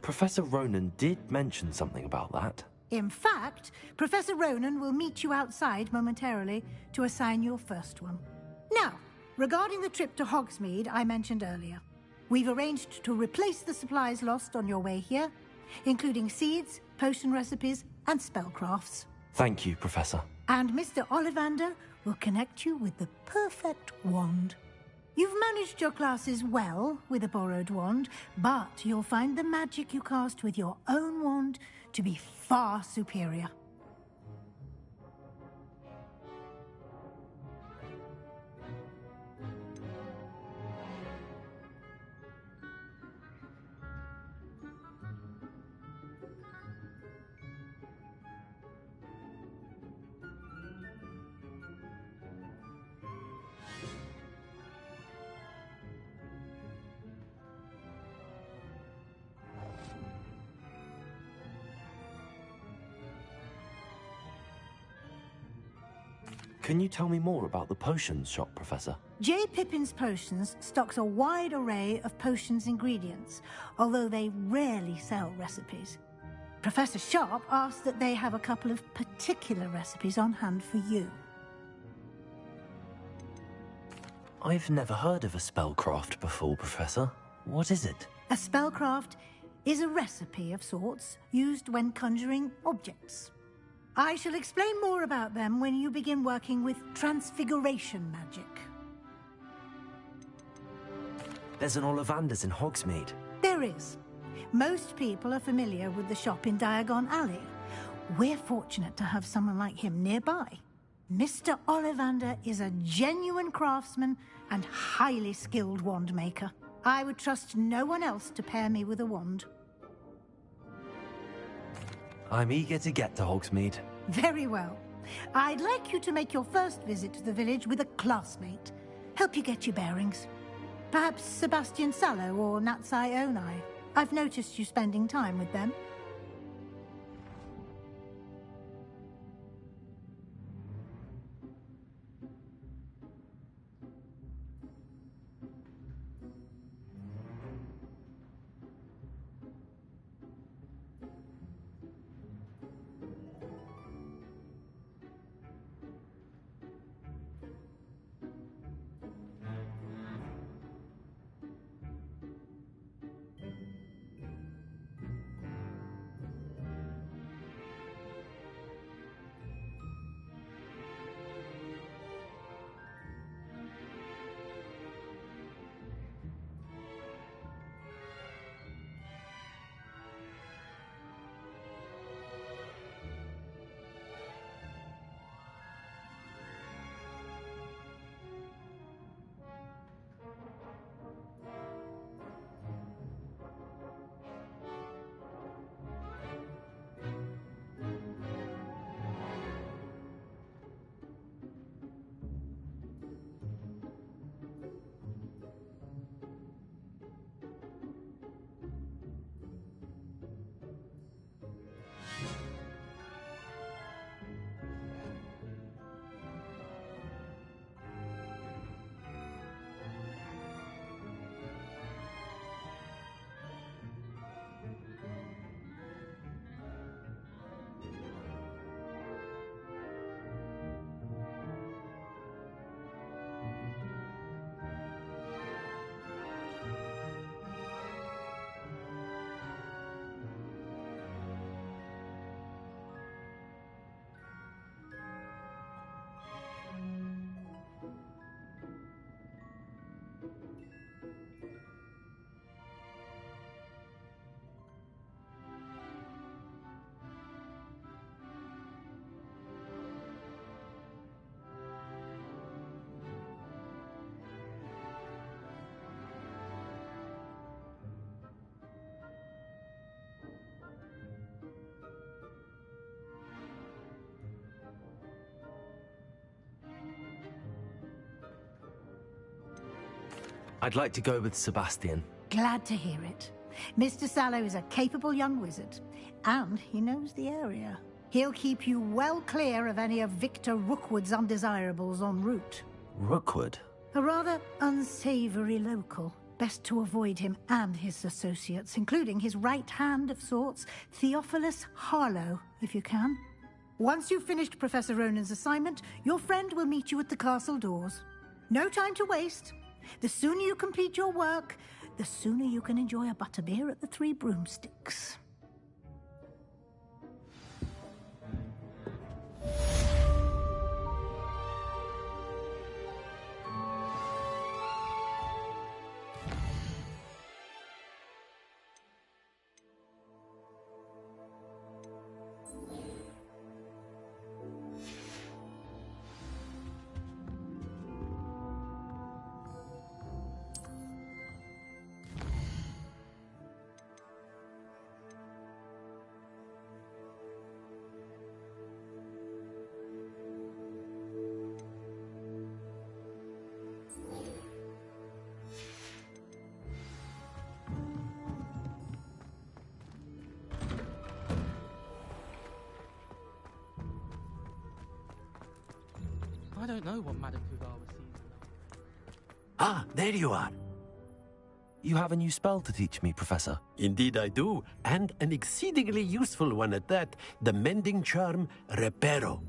Professor Ronan did mention something about that. In fact, Professor Ronan will meet you outside momentarily to assign your first one. Now, regarding the trip to Hogsmeade I mentioned earlier, we've arranged to replace the supplies lost on your way here, including seeds, potion recipes, and spellcrafts. Thank you, Professor. And Mr. Ollivander will connect you with the perfect wand. You've managed your classes well with a borrowed wand, but you'll find the magic you cast with your own wand to be far superior. Can you tell me more about the potions shop, Professor? J. Pippin's Potions stocks a wide array of potions ingredients, although they rarely sell recipes. Professor Sharp asked that they have a couple of particular recipes on hand for you. I've never heard of a spellcraft before, Professor. What is it? A spellcraft is a recipe of sorts used when conjuring objects. I shall explain more about them when you begin working with transfiguration magic. There's an Ollivander's in Hogsmeade. There is. Most people are familiar with the shop in Diagon Alley. We're fortunate to have someone like him nearby. Mr. Ollivander is a genuine craftsman and highly skilled wand maker. I would trust no one else to pair me with a wand. I'm eager to get to Hogsmeade. Very well. I'd like you to make your first visit to the village with a classmate. Help you get your bearings. Perhaps Sebastian Sallow or Natsai Onai. I've noticed you spending time with them. I'd like to go with Sebastian. Glad to hear it. Mr. Sallow is a capable young wizard, and he knows the area. He'll keep you well clear of any of Victor Rookwood's undesirables en route. Rookwood? A rather unsavory local. Best to avoid him and his associates, including his right hand of sorts, Theophilus Harlow, if you can. Once you've finished Professor Ronan's assignment, your friend will meet you at the castle doors. No time to waste. The sooner you complete your work, the sooner you can enjoy a butterbeer at the Three Broomsticks. I don't know what Madame Cougar was seeing. Ah, there you are. You have a new spell to teach me, Professor. Indeed I do, and an exceedingly useful one at that. The mending charm, Reparo.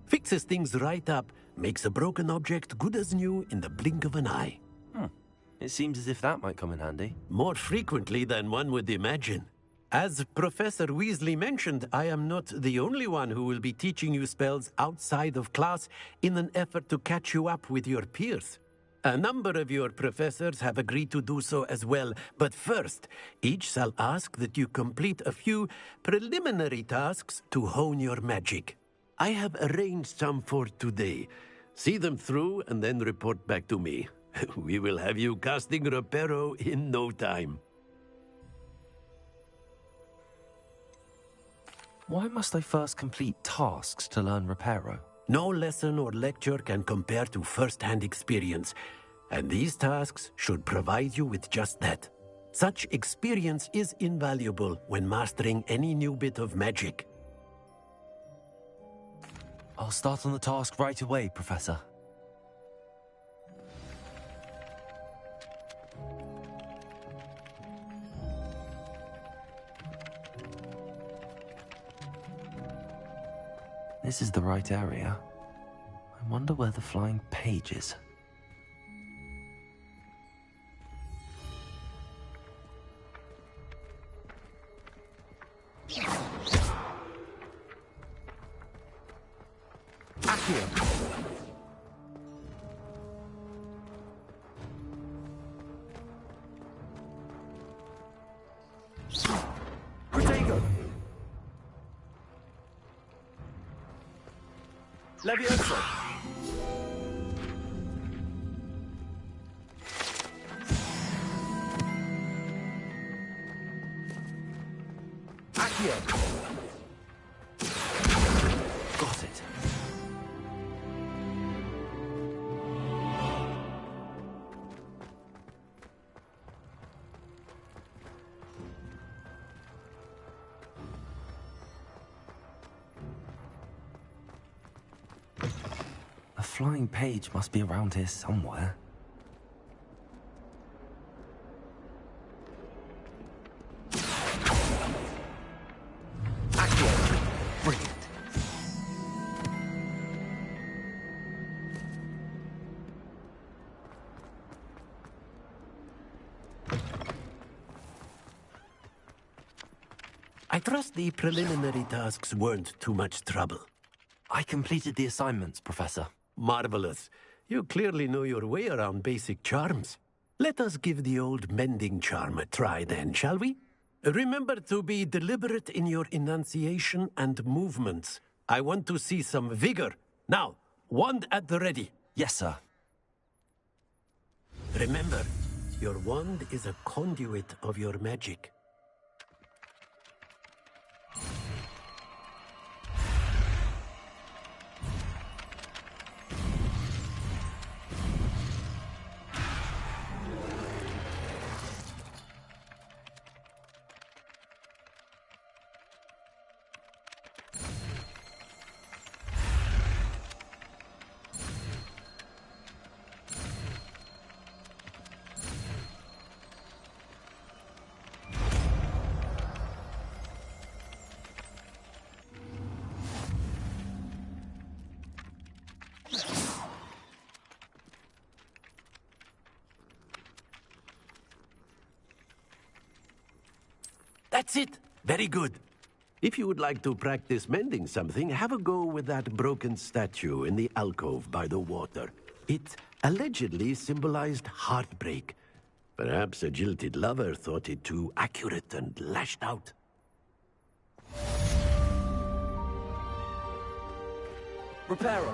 Fixes things right up, makes a broken object good as new in the blink of an eye. It seems as if that might come in handy. More frequently than one would imagine. As Professor Weasley mentioned, I am not the only one who will be teaching you spells outside of class in an effort to catch you up with your peers. A number of your professors have agreed to do so as well, but first, each shall ask that you complete a few preliminary tasks to hone your magic. I have arranged some for today. See them through and then report back to me. We will have you casting Reparo in no time. Why must I first complete tasks to learn Reparo? No lesson or lecture can compare to first-hand experience, and these tasks should provide you with just that. Such experience is invaluable when mastering any new bit of magic. I'll start on the task right away, Professor. This is the right area. I wonder where the flying page is. Leviosa! Accio! Got it. The flying page must be around here somewhere. Brilliant. I trust the preliminary tasks weren't too much trouble. I completed the assignments, Professor. Marvelous. You clearly know your way around basic charms. Let us give the old mending charm a try then, shall we? Remember to be deliberate in your enunciation and movements. I want to see some vigor. Now, wand at the ready. Yes, sir. Remember, your wand is a conduit of your magic. That's it. Very good. If you would like to practice mending something, have a go with that broken statue in the alcove by the water. It allegedly symbolized heartbreak. Perhaps a jilted lover thought it too accurate and lashed out. Reparo.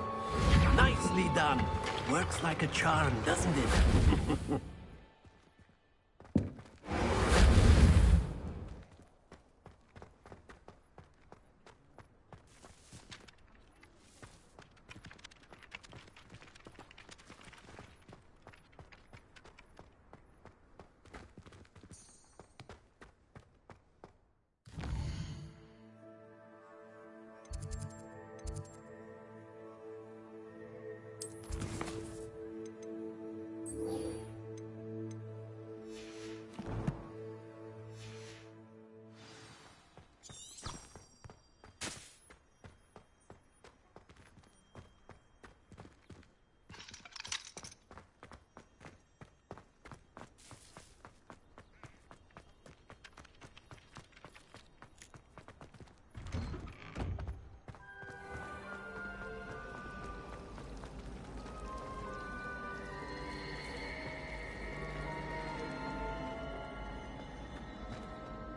Nicely done. Works like a charm, doesn't it?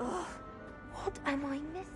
Ugh, what am I missing?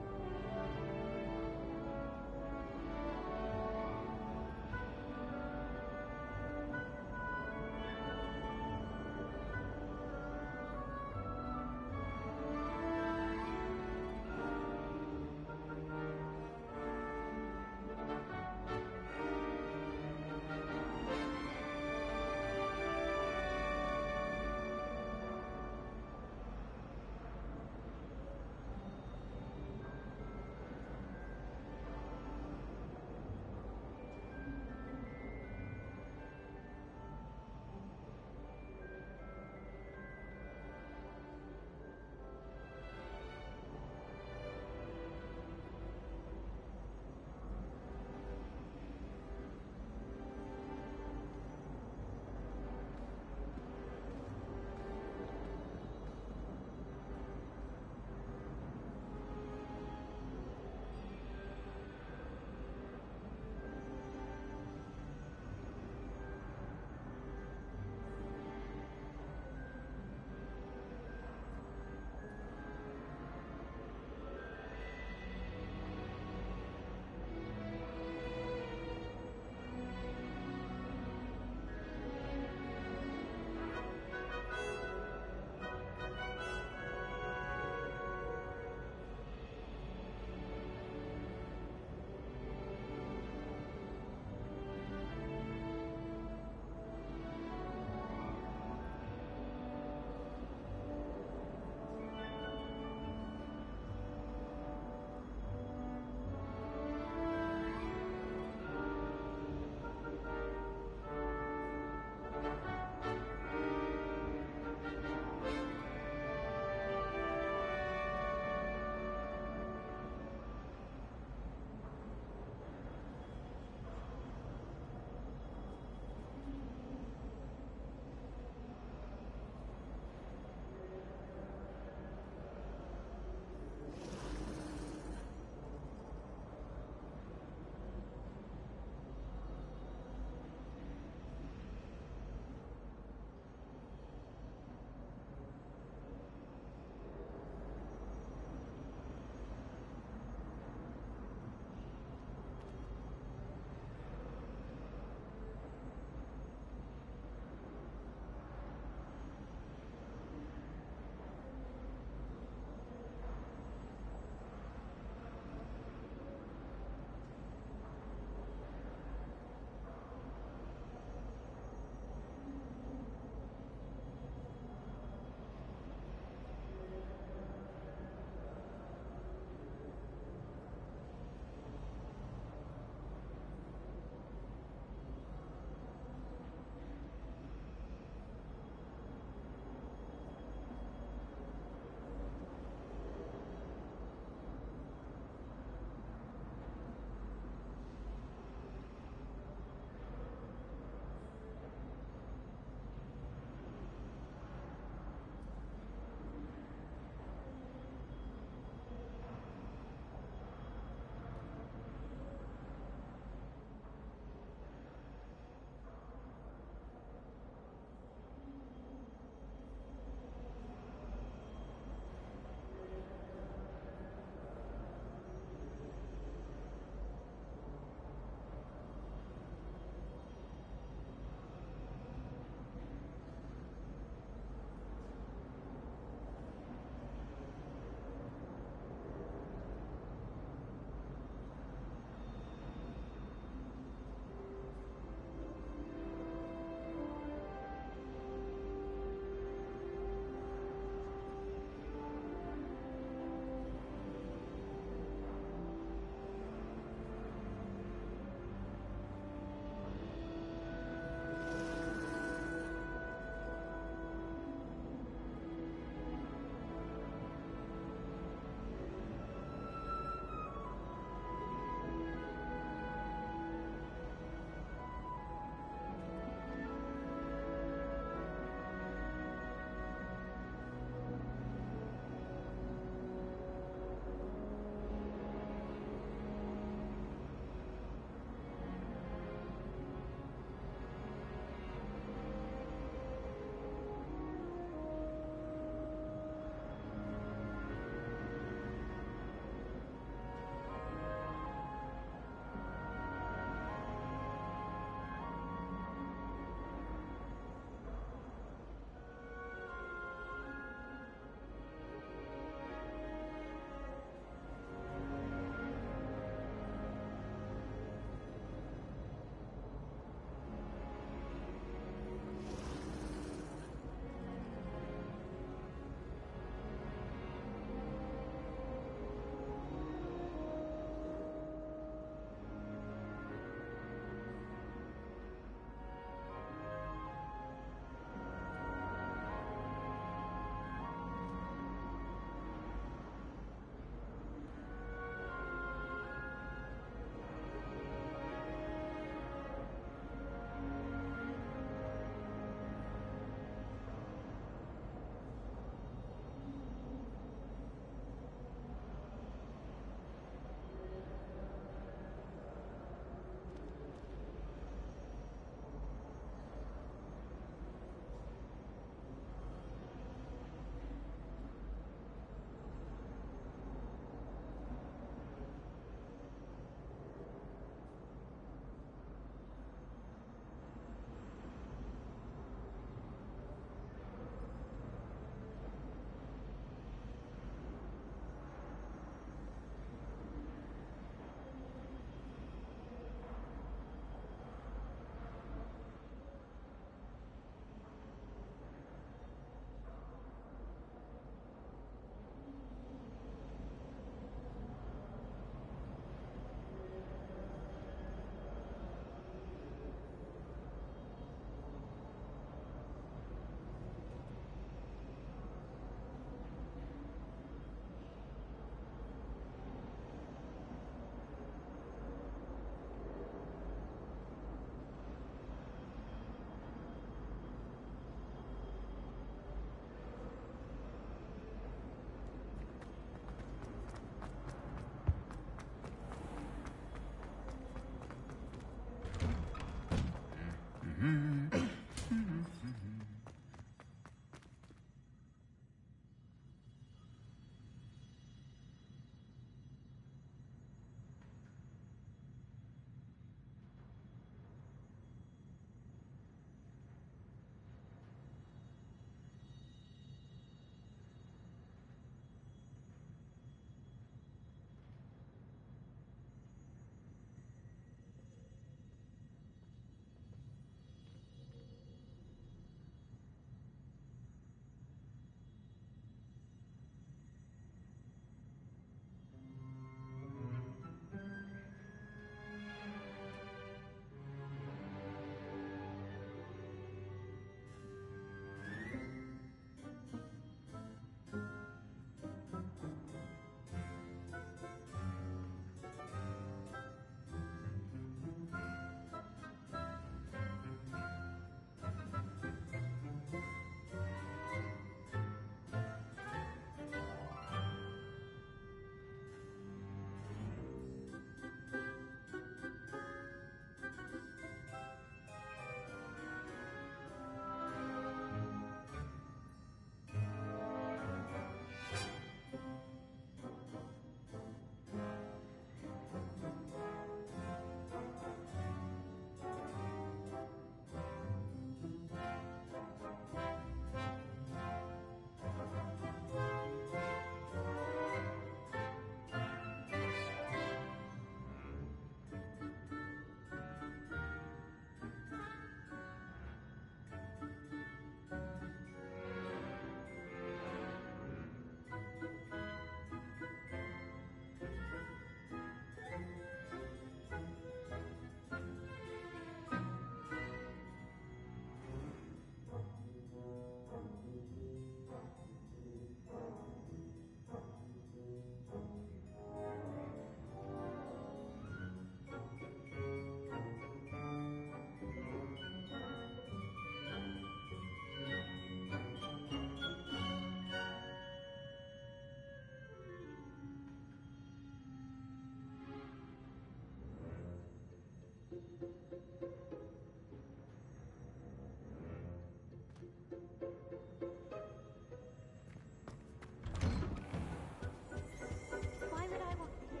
Why would I want to hear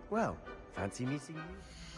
Well, fancy meeting you?